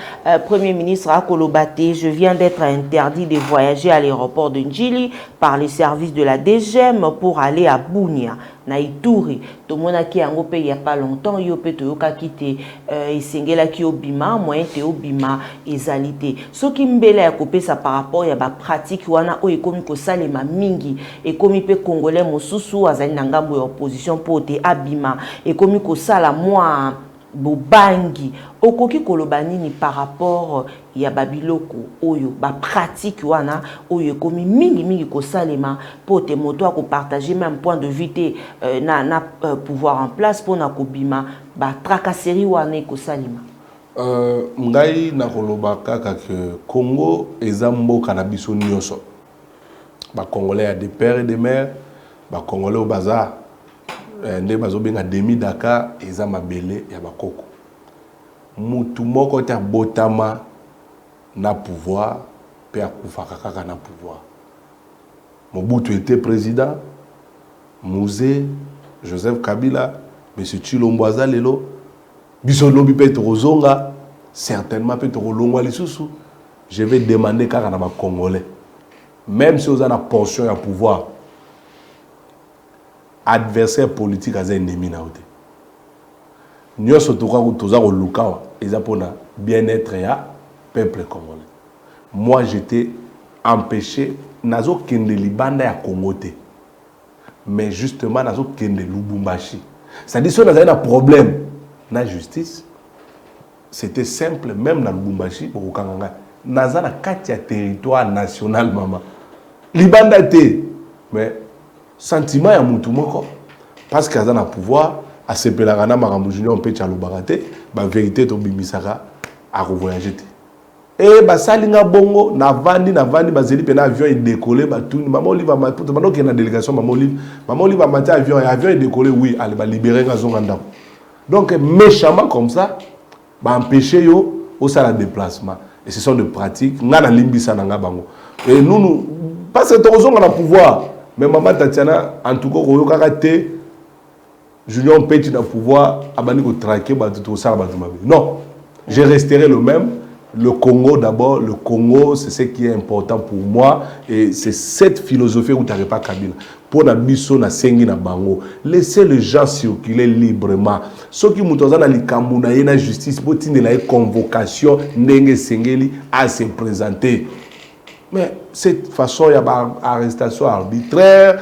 premier ministre Akolobate. Je viens d'être interdit de voyager à l'aéroport de Njili par les services de la DGM pour aller à Bunia na Ituri. To mona ki yango pe il y a pas longtemps yo pe to yoka kite esengela ki obima moyen te obima ezalité soki mbele ya kopesa par rapport ya ba pratique wana o ekomi ko salema mingi ekomi pe congolais mosusu azali na ngambo ya opposition po te abima ekomi ko sala moi bobangi okoki koloba nini par rapport ya babiloko oyo ba pratique wana oyo ekomi mingi ko salema po te moto ko partager même point de vue te na pouvoir en place pour na kobima ba tracasserie wana ko salema. Ngai na koloba kaka que Congo eza mboka na biso nyonso. Ba Congolais a des pères et des mères, ba Congolais au bazar nde bazo benga demi Dakar eza mabele ya bakoko. Mutu moko ta botama na pouvoir pe akufaka kaka na pouvoir. Mobutu était président, Mouzé, Joseph Kabila, monsieur Chilombo Azalelo, biso lobi pe tozonga, certainement pe tozolongwa lisusu. Je vais demander kaka na ba Congolais. Même si vous avez une portion à pouvoir, adversaire politique a un ennemi na ote. Nous sommes tous au Lukawa, ils ont pour bien-être ya peuple congolais. Moi j'étais empêché nazo kende libanda ya Congote. Mais justement nazo kende Lubumbashi. C'est-à-dire si on a un problème na justice, c'était simple même na Lubumbashi pour Kanganga. Naza na katia territoire national mama. Libanda te mais sentiment ya mutu moko parce que azana pouvoir a sepelaka na makambo junior mpe tshaloba te ba vérité to bimisaka a voyager te et ba salinga bongo na vandi bazeli pe na avion et décoller ba tout maman oliva ma pour maman qui na délégation maman oliva matin avion et décoller oui aller ba libérer ngazonga ndako donc méchamment comme ça ba empêcher yo au sala déplacement et ce sont des pratiques ngana limbisa na ngabango et nous parce que tozonga na pouvoir. Mais maman Tatiana, en tout cas, au karaté, Julien Petit n'a pouvoir abandonner au traquer, tout ça, non, je resterai le même. Le Congo d'abord, le Congo, c'est ce qui est important pour moi et c'est cette philosophie où tu n'arrives pas Kabila. Pour la mission na sengi na bango, laissez les gens circuler librement. Ceux qui m'ont dans les Kamuna et la justice, pour tenir la convocation, n'enge sengeli à se présenter. Mais cette façon, il y a une arrestation arbitraire,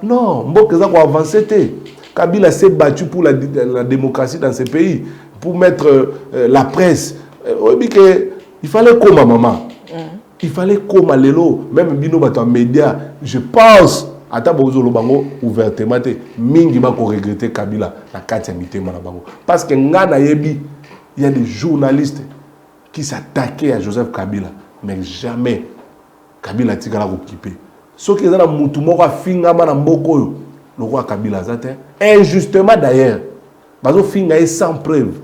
non, Mboka a avancé. Kabila s'est battu pour la démocratie dans ce pays, pour mettre la presse. Il fallait comme maman. Il fallait comme Lélo, même Bino Bato média. Je pense, à Tabozolo Bango, ouvertement, Mingi va regretter Kabila, la Katia Manabango. Parce que il y a des journalistes qui s'attaquaient à Joseph Kabila, mais jamais Kabila tigala occupé. Ceux qui sont dans mutu moko finga na mboko le roi Kabila zate injustement d'ailleurs. Bazo finga sans preuve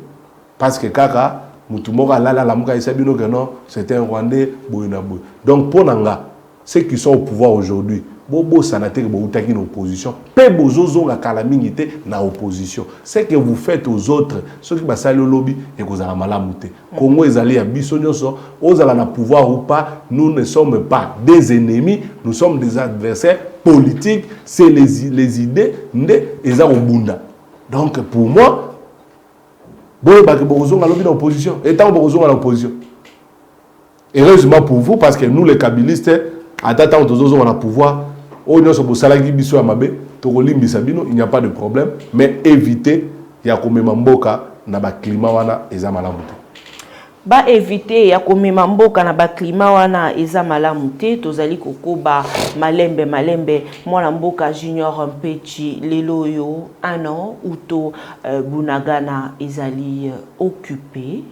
parce que kaka mutu moko la muka isabino que non, c'était un Rwandais boyina boy. Donc pour nanga ceux qui sont au pouvoir aujourd'hui bobo sanaté bo utaki na opposition pe bozozo la calamité na opposition c'est que vous faites aux autres ceux qui basali lobby et que vous avez malamuté Congo ezali ya biso nyonso ozala na pouvoir ou pas nous ne sommes pas des ennemis nous sommes des adversaires politiques c'est les idées nde eza obunda donc pour moi boye ba ke bozo na lobby na opposition et tant bozo na l'opposition heureusement pour vous parce que nous les kabilistes à tant bozo na pouvoir il n'y a pas de problème, mais éviter il y a comme mboka na ba climat wana eza malamu. ba éviter ya komema mboka na ba climat wana eza malamu te tozali kokoba malembe mwana mboka Junior Mpechi lelo yo un an uto Bunagana ezali occupé.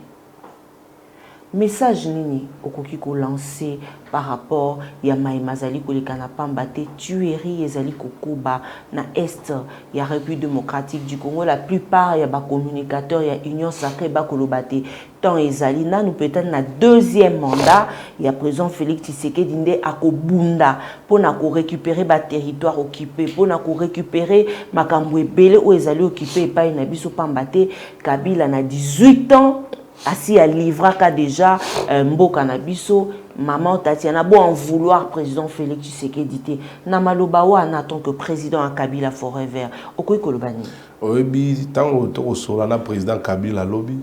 Message nini okoki ko lancer par rapport ya maimazali kolekana pamba te tuerie ezali kokoba na est ya République démocratique du Congo. La plupart ya ba communicateurs ya Union Sacrée ba kolobate tant ezali na nous peut-être na deuxième mandat ya président Félix Tshisekedi nde akobunda pona ko récupérer ba territoire occupé pona ko récupérer makambo ebele o ezali occupé pa na biso pamba te Kabila na 18 ans assis à livraka déjà mboka na biso maman Tatiana bo en vouloir président Félix Tshisekedi te na maloba wana en tant que président à Kabila forever okoyi kolobani oyebi tango to solana président Kabila lobby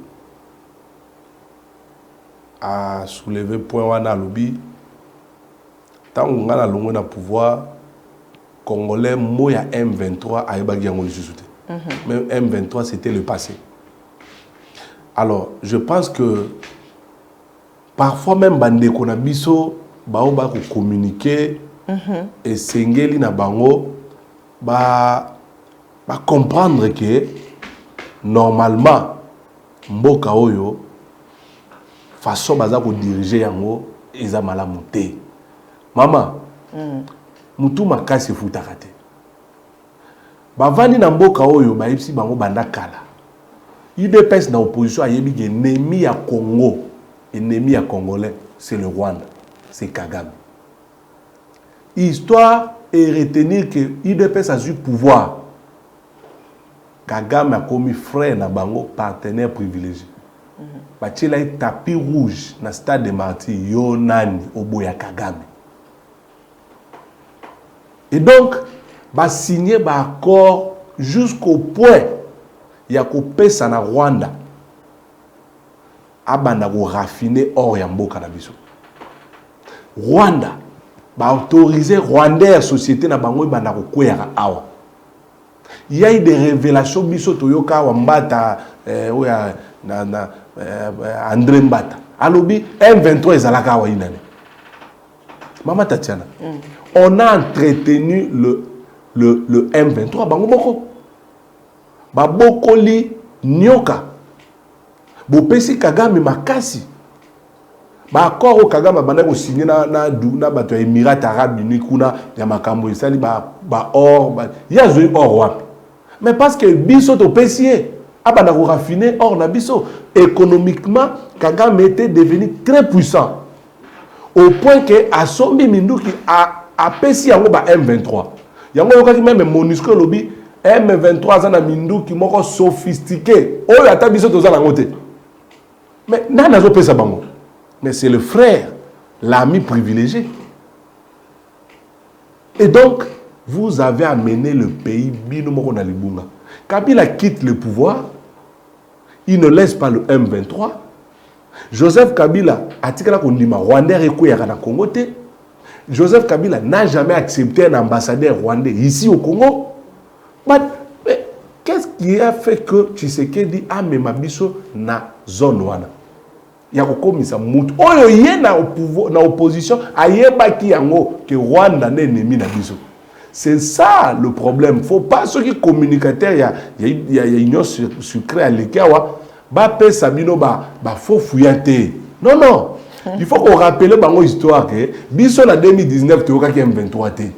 a soulevé point wana lobby tango ngana longo na pouvoir congolais moya M23 ayebaki yango lisusu te même M23 c'était le passé. Alors, je pense que parfois même bande konabiso baoba ko communiquer et sengeli na bango ba comprendre que normalement mboka oyo façon baza ko diriger yango eza malamu te. Mama mutu makasi futaka te. Bavandi na mboka oyo ba ipsi bango banda kala. UDPS dans l'opposition a dit ennemi à Congo, ennemi à Congolais, c'est le Rwanda, c'est Kagame. Histoire est retenir que UDPS a eu pouvoir. Kagame a commis frère na bango, partenaire privilégié. Il a un tapis rouge dans le stade de Martyr, Yonani, au boya Kagame. Et donc, il a signé un accord jusqu'au point. Il y a kopesa na Rwanda abanda ko raffiner or ya mboka na biso. Rwanda ba autoriser Rwandais société na bango banda ko kwera awa. Il y a eu des révélations biso toyoka wa mbata oya na André Mbata. Alobi M23 ezalaka wa inane. Mama Tatiana. On a entretenu le M23 bango boko. Babokoli nyoka bopesi Kagame makasi ba accord o Kagame bana ko signer na bato ya Émirats Arabes Unis kuna ya makambo isali ba or ya zoi or wapi mais parce que biso to pesier abana ko raffiner or na biso économiquement Kagame était devenu très puissant au point que asombi minduki a pesi yango ba M23 yango yokaki même MONUSCO lobby M23 ans mindu qui moko sophistiqué. Oh la tabiso toza la ngote. Mais nana zo pesa bango. Mais c'est le frère, l'ami privilégié. Et donc vous avez amené le pays bino moko na libunga. Kabila quitte le pouvoir, il ne laisse pas le M23. Joseph Kabila atikala ko ndima Rwandais ekoyaka na Congo te. Joseph Kabila n'a jamais accepté un ambassadeur rwandais ici au Congo. Mais qu'est-ce qui a fait que Tshisekedi a même biso na zone wana? Il y a komisa mutu. Oyo ye na pouvoir na opposition ayeba ki yango que Rwanda n'est ennemi na biso. C'est ça le problème. Faut pas ceux qui communicateurs il y a union sucrée à l'Ekawa ba pesa bino ba faux fouyaté. Non non. Il faut qu'on rappelle bango histoire que biso na 2019 toka ki M23 té.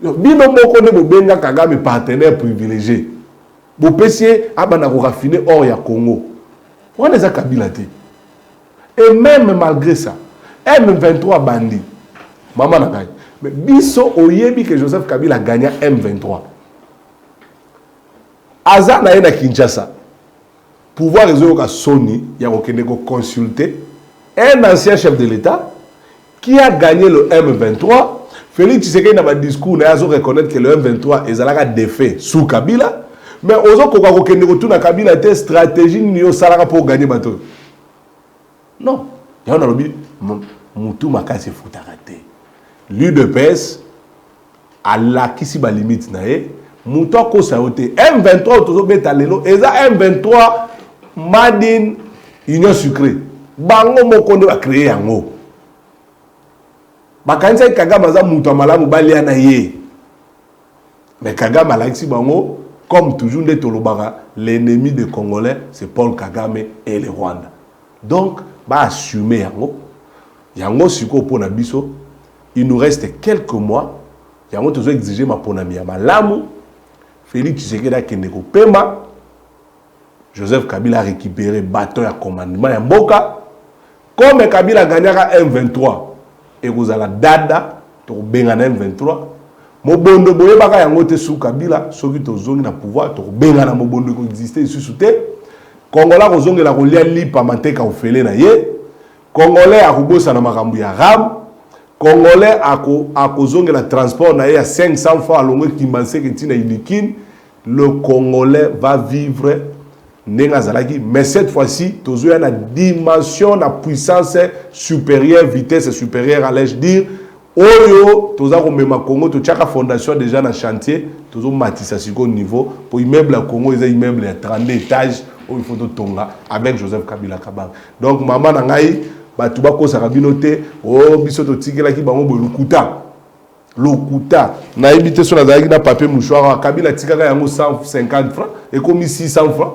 Bino moko ne bobenga Kagame partenaire privilégié. Bo pesier abana ko raffiner or ya Congo. On est à Kabila té. Et même malgré ça, M23 bandi. Maman na gagne. Mais biso oyebi que Joseph Kabila a gagné M23. Aza na na Kinshasa. Pouvoir résoudre Sony, il y a aucun consulter un ancien chef de l'État qui a gagné le M23. Félix Tshisekedi dans un discours, il a reconnaître que le M23 est un défait sous Kabila. Mais aux autres, quand on Kabila était stratégie pour gagner le bateau. Non. Il y a un lobby, Moutou Makasi Foutarate. L'UDPS a la qui si limite nae. Moutou Kosaote. M23 toujours betalelo. Et ça M23 Madin union sucrée bango moko nde ba créer yango bakanisa Kagame za mutu malamu balia na ye mais Kagame alakisi bango comme toujours nde tolobaka l'ennemi des Congolais c'est Paul Kagame et le Rwanda donc ba assumer yango siko pona biso il nous reste quelques mois yango tozo exiger ma ponami ya malamu Félix Tshisekedi akende ko pema Joseph Kabila a récupéré bâton à commandement ya mboka comme Kabila gagnera M23 et vous allez dada to bengana M23 mobondo boye baka yango te sous Kabila soki to zongi na pouvoir to bengana mobondo ko exister sous te Congolais ko zongi la ko lia lipa mateka ofele na ye Congolais a kubosa na makambu ya ram Congolais a zongi la transport na ye à 500 francs longo kimbanse ke tina ilikine le Congolais va vivre mais cette fois-ci, il y a une dimension, la puissance supérieure, vitesse supérieure, allais-je dire. Oyo, tu as même Congo, tu as une fondation déjà dans le chantier, tu as matissé à niveau. Pour l'immeuble à Congo, il y a un immeuble à 32 étages, où il faut tonga avec Joseph Kabila Kabang. Donc, maman nangai, tu vas causer rabinoté, oh, biso to tikela ki bango lukuta. Lokuta. Na habité sur la zaïg na papier mouchoir, Kabila tikaka yango 150 francs, et comme 600 francs.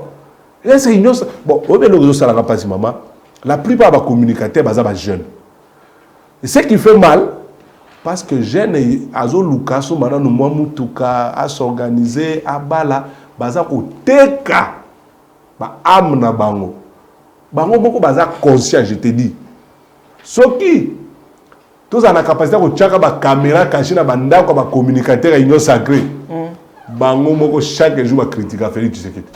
Là, c'est une autre. Bon, la plupart des communicateurs sont jeunes. Et ce qui fait mal, parce que jeunes, Azo Lukaso, maintenant, nous Mouamoutuka, à s'organiser, à Bala, Bazako Teka, Amna Bango. Bango, beaucoup, Bazak conscient, je te dis. Ce qui, tous ont la capacité de faire des caméras cachées dans les communicateurs et union sacrée. Bango, chaque jour, va critiquer Félix Tshisekedi.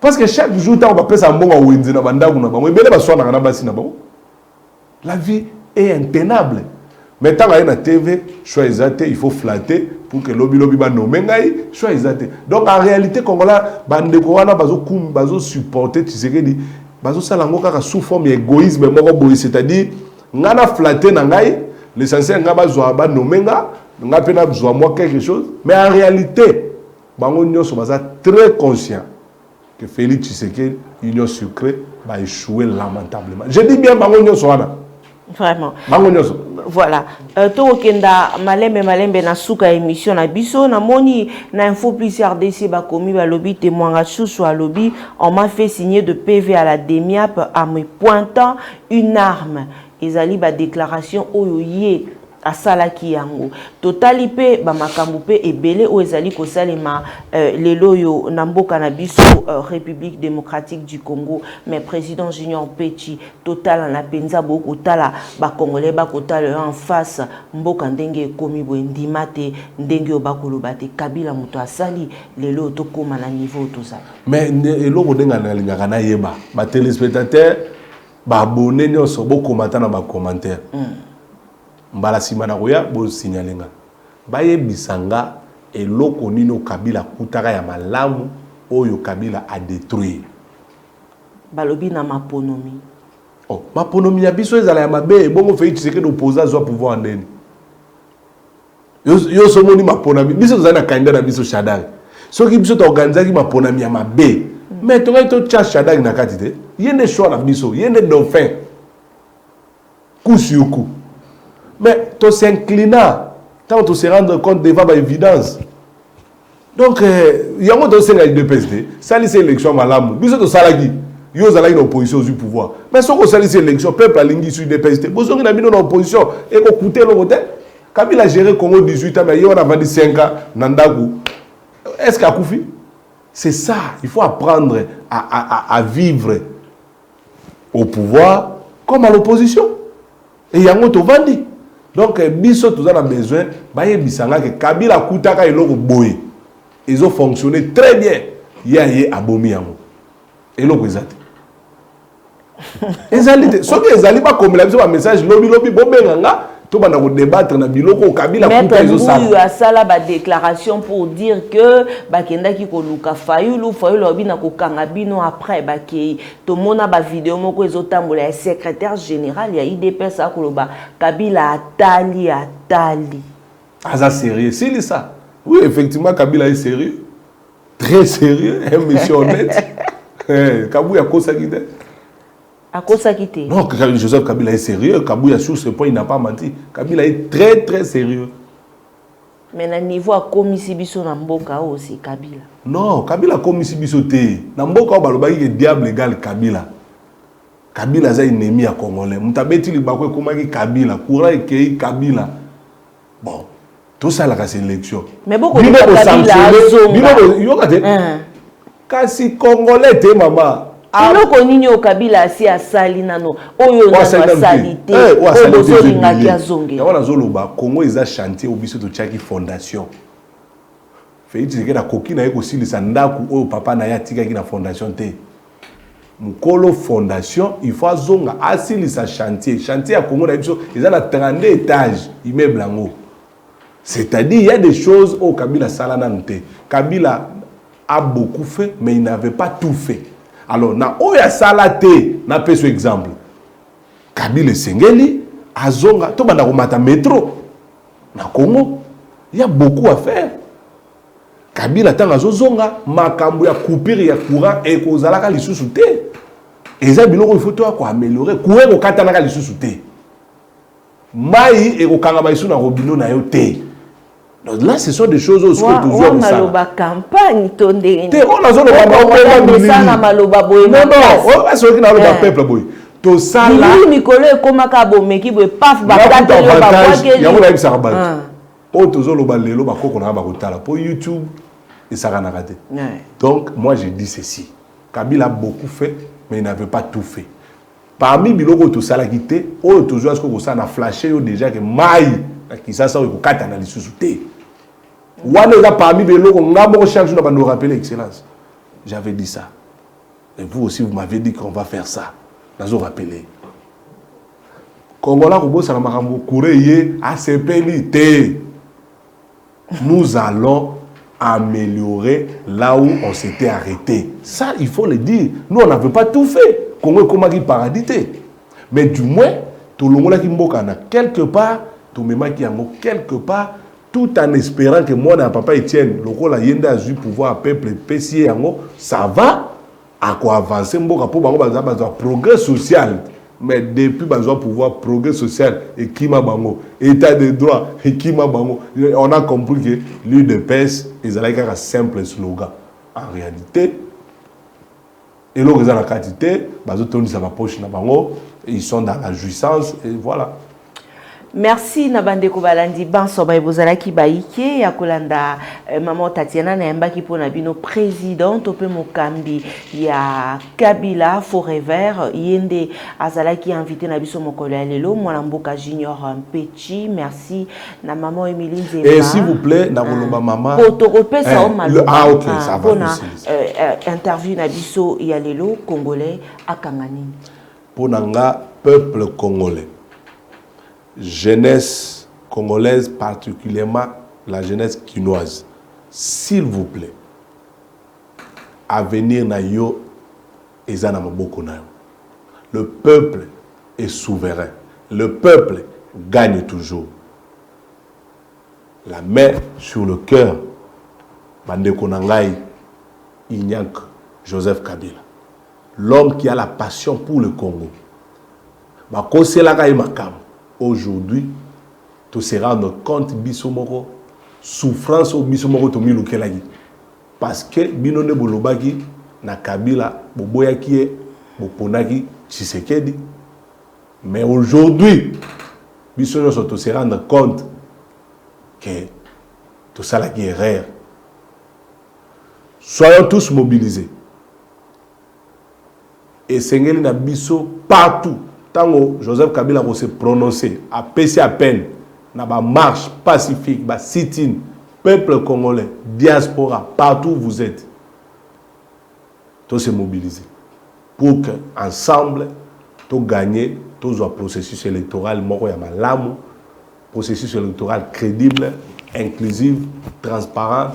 Parce que chaque jour, on va passer un bon à Wendy na bandagu na bango. La vie est intenable. Mais tant qu'il y a une TV, il faut flatter pour que lobby ba nomengai, choisir. Donc en réalité, Congolais, bandeko wana bazo supporter Tshisekedi, bazo salango kaka sous forme égoïsme moko boy, c'est-à-dire ngana flatter na ngai, l'essentiel ngaba zo ba nomenga, ngapena besoin moi quelque chose, mais en réalité, bango nyoso baza très conscient que Félix Tshisekedi, Union sucrée, va échouer lamentablement. Je dis bien, Bangonio Soana. Vraiment. Bangonio. Voilà. Toko kenda malembe na suka émission na biso na moni na info plus RDC ba komi ba lobby témoignage sous lobby on m'a fait signer de PV à la DEMIAP en me pointant une arme. Ezali ba déclaration oyoye à salaki yango totali pe ba makambu pe ebele o ezali ko salema lelo yo na mboka na biso République démocratique du Congo mais président Junior Petit total na penza boko tala ba congolais ba kotala en face mboka ndenge komi bo ndimate ndenge obakoloba te Kabila muto asali lelo to koma na niveau to ça mais eloko denga na lingaka na yeba ba téléspectateurs ba abonné nyonso bo commenter na ba commentaire mbala simana koya bo signalenga baye bisanga eloko nino Kabila kutaka ya malamu oyo Kabila a détruire balobi na maponomi oh maponomi ya biso ezala ya mabe bongo Félix Tshisekedi opposant zo pouvoir ndeni yo somoni maponomi biso zana candidat na biso Shaddai soki biso to organiser ki maponomi ya mabe mais to to cha Shaddai na katite yene choix na biso yene dauphin kusuku. Mais tu s'inclina, tant tu se rendre compte devant l'évidence. Donc, il y a un autre sénat de PSD, ça c'est l'élection malamu. Vous êtes salagi, vous avez une opposition au pouvoir. Mais si vous avez une élection, peuple a l'ingui sur le PSD, vous avez une opposition et vous coûtez le côté. Kabila a géré Congo 18 ans, mais il y a 25 ans, Nandagu. Est-ce qu'il y a Koufi? C'est ça, il faut apprendre à vivre au pouvoir comme à l'opposition. Et il y a un autre vandi. Donc, biso tous on a besoin, baye bisanga que Kabila kutaka eloko boye. Ils ont fonctionné très bien. Yaye abomi yango. Eloko ezate. Ezali so que ezali ba comme la biso ba message lobi bomenganga to bana ko débattre na biloko Kabila kutaka izo sa. Mais a sala ba déclaration pour dire que ba kendaki ko luka Fayulu lobi na ko kanga bino après ba ke to mona ba vidéo moko ezotambola ya secrétaire général ya IDPS akoloba Kabila atali. Ah ça sérieux, c'est ça. Oui, effectivement Kabila est sérieux. Très sérieux, un monsieur honnête. Kabouya Kosakite. À Kosakite. Non, Joseph Kabila est sérieux. Kabouya sur ce point, il n'a pas menti. Kabila est très très sérieux. Mais à niveau à Komisibiso Namboka aussi Kabila. Non, Kabila Komisibiso te. Namboka balobaki que diable égal Kabila. Kabila est ennemi à Congolais. Moutabeti libakwe komaki Kabila. Courant ekei Kabila. Bon, tout ça là c'est l'élection. Mais beaucoup de Kabila zonga. Kasi Congolais te maman. Eloko nini o Kabila si asali nano oyo na salite o bozolinga ki azonge. Yawana zoloba Congo eza chantier obiso to tchaki fondation. Félix Tshisekedi akoki na ye kosilisa ndaku oyo papa na ye atikaki na fondation te. Mukolo fondation il faut azonga asilisa chantier. Chantier à Congo na biso eza na 32 étages immeuble yango. C'est-à-dire il y a des choses au Kabila salana nte. Kabila a beaucoup fait mais il n'avait pas tout fait. Alors, na oya salate, na pe ce exemple. Kabila Sengeli, Azonga, to banda komata métro. Na Congo, il y a beaucoup à faire. Kabila tanga zonga, makambo ya coupure ya courant et kozalaka lisusu te. Eza biloko il faut to ko améliorer, courant ko katanaka lisusu te. Mai et ko kanga baisu na robino na yo te. Donc là, ce sont des choses aussi que tu vois. Maloba campagne, tonde. On a zone de maloba boy. Non, non, on va se regarder dans le peuple boy. To ça là. Oui, Nicolas, comment kabo meki boy paf ba kata le ba boy. Ya mona ibisa rabat. O to zo lo ba lelo ba koko na ba kotala pour YouTube et ça n'a raté. Donc moi je dis ceci. Kabila a beaucoup fait mais il n'avait pas tout fait. Parmi biloko to sala kité, o to zo asko ko ça na flashé yo déjà que mai qui ça ça ko kata na lisusu te. Wana eza parmi beloko ngamo chaque jour na nous rappeler excellence. J'avais dit ça. Et vous aussi vous m'avez dit qu'on va faire ça. Nazo rappeler. Kongola ko bossa na makambo courrier ACPLI te. Nous allons améliorer là où on s'était arrêté. Ça il faut le dire. Nous on n'avait pas tout fait. Congo komaki paradis te. Mais du moins tout le monde qui mboka na quelque part tout le monde qui a quelque part tout en espérant que moi, papa Etienne, le rôle à Yenda a eu pouvoir peuple PCA, ça va à quoi avancer pour un progrès social. Mais depuis qu'on pouvoir progrès social et qui m'a bango, état de droit et qui m'a bango, on a compris que l'UDPS est un simple slogan. En réalité, et l'on est dans la quantité, ils sont dans la jouissance et voilà. Merci Nabande Kobalandi Banso Baibozala ki baike ya kolanda maman Tatiana Naemba ki pona bino président Topé Mokambi ya Kabila Forever yende azala ki invité na biso mokolo lelo mwana mboka Junior Mpechi. Merci na maman Emilie Nzeba. Et s'il vous plaît na koloba maman potokopesa o maloba. Ah OK, ça va. Pona interview na biso ya lelo congolais akangani. Ponanga peuple congolais. Jeunesse congolaise, particulièrement la jeunesse quinoise, s'il vous plaît, avenir na yo ezana maboko na yo. Le peuple est souverain. Le peuple gagne toujours. La main sur le cœur, Bandeko Nangai, Ignac Joseph Kabila, l'homme qui a la passion pour le Congo. Bakose la kai makam. Aujourd'hui, tu se rendre compte bisomoro souffrance au bisomoro to milukelagi parce que binone bolobaki na Kabila boboyaki e boponaki Tshisekedi. Mais aujourd'hui bisono to se rendre compte que tout ça la guerre. Soyons tous mobilisés et sengeli na biso partout. Tango Joseph Kabila va se prononcer, a PC à peine, na ba marche pacifique, ba sit-in, peuple congolais, diaspora, partout où vous êtes, tous se mobiliser pour que ensemble, tous gagner, tous un processus électoral, moko ya malamu, processus électoral crédible, inclusif, transparent,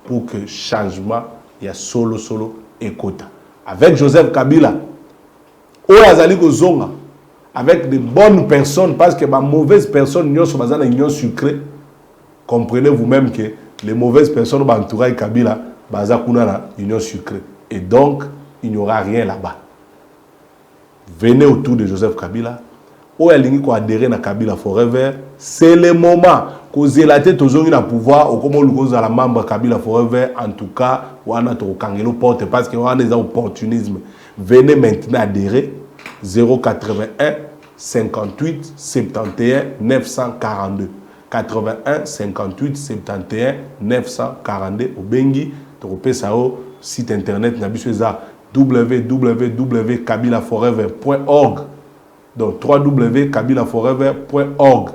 pour que changement y a solo et quota. Avec Joseph Kabila, Oazali Kozonga, avec de bonnes personnes, parce que les mauvaises personnes sont dans l'union sucrée. Comprenez vous-même que les mauvaises personnes entourent Kabila, dans l'union sucrée. Et donc, il n'y aura rien là-bas. Venez autour de Joseph Kabila. Où est-ce qu'on adhère à Kabila Forever? C'est le moment que vous avez le pouvoir ou comment vous avez membre Kabila Forever. En tout cas, vous avez un porte parce que vous avez des opportunismes. Venez maintenant adhérer. 081 58 71 942. 81 58 71 942. Au Bengi, tu peux site internet www.kabilaforever.org. Donc www.kabilaforever.org.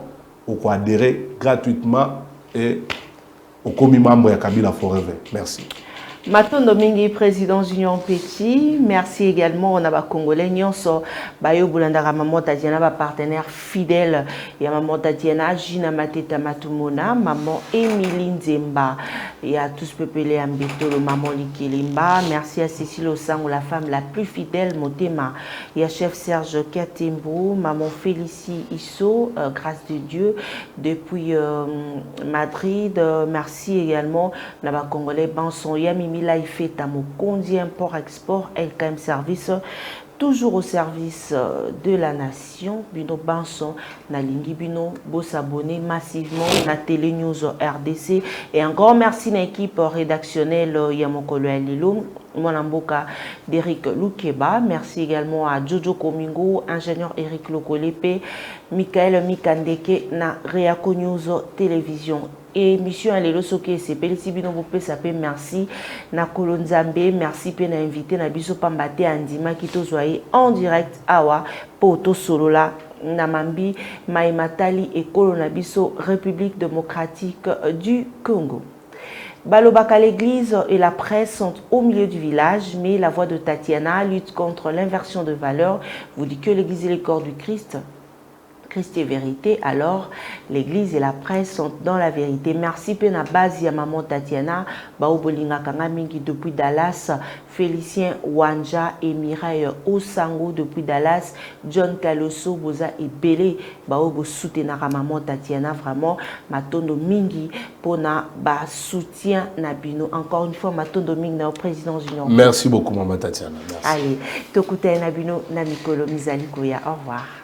Vous pouvez adhérer gratuitement et au commis membre de Kabila Forever. Merci. Matondo Mingi, président Union Petit, merci également on a ba Congolais nyonso bayo bulandara maman Tatiana ba partenaire fidèle et maman Tatiana Gina Mateta Matumona, maman Émilie Nzemba et à tous peuplés Ambetolo maman Likilimba, merci à Cécile Osang la femme la plus fidèle Motema et à chef Serge Katembo, maman Félicie Isso, grâce de Dieu depuis Madrid, merci également on a ba Congolais Banson Yami Mila fait à mon condi import-export LKM Service, toujours au service de la nation. Bino Banson, Nalingi Bino, beau s'abonner massivement à Télé News RDC. Et un grand merci à l'équipe rédactionnelle Yamokolo Lilo, Mwanamboka d'Eric Loukeba. Merci également à Jojo Komingo, ingénieur Eric Lokolepe, Michael Mikandeke, na Reako News Télévision. Et mission Alelo Soke c'est Pelisibino Bopé Sapé merci na Kolonzambe merci pe na invité na biso Pambate Andima qui to zoye en direct awa poto solola na Mambi Maimatali et Kolonabiso République démocratique du Congo. Balobaka, l'église et la presse sont au milieu du village, mais la voix de Tatiana lutte contre l'inversion de valeurs. Vous dit que l'église est le corps du Christ. Christ est vérité, alors l'église et la presse sont dans la vérité. Merci pena base ya maman Tatiana, Baobolinga Kangamingi depuis Dallas, Félicien Wanja et Mireille Osango depuis Dallas, John Kaloso, Boza et Belé, Baobo soutenara maman Tatiana, vraiment, Matondo Mingi, pona ba soutien Nabino. Encore une fois, Matondo Mingi, au président Junior. Merci beaucoup, maman Tatiana. Merci. Allez, Tokute Nabino, Namikolo Mizali Koya, au revoir.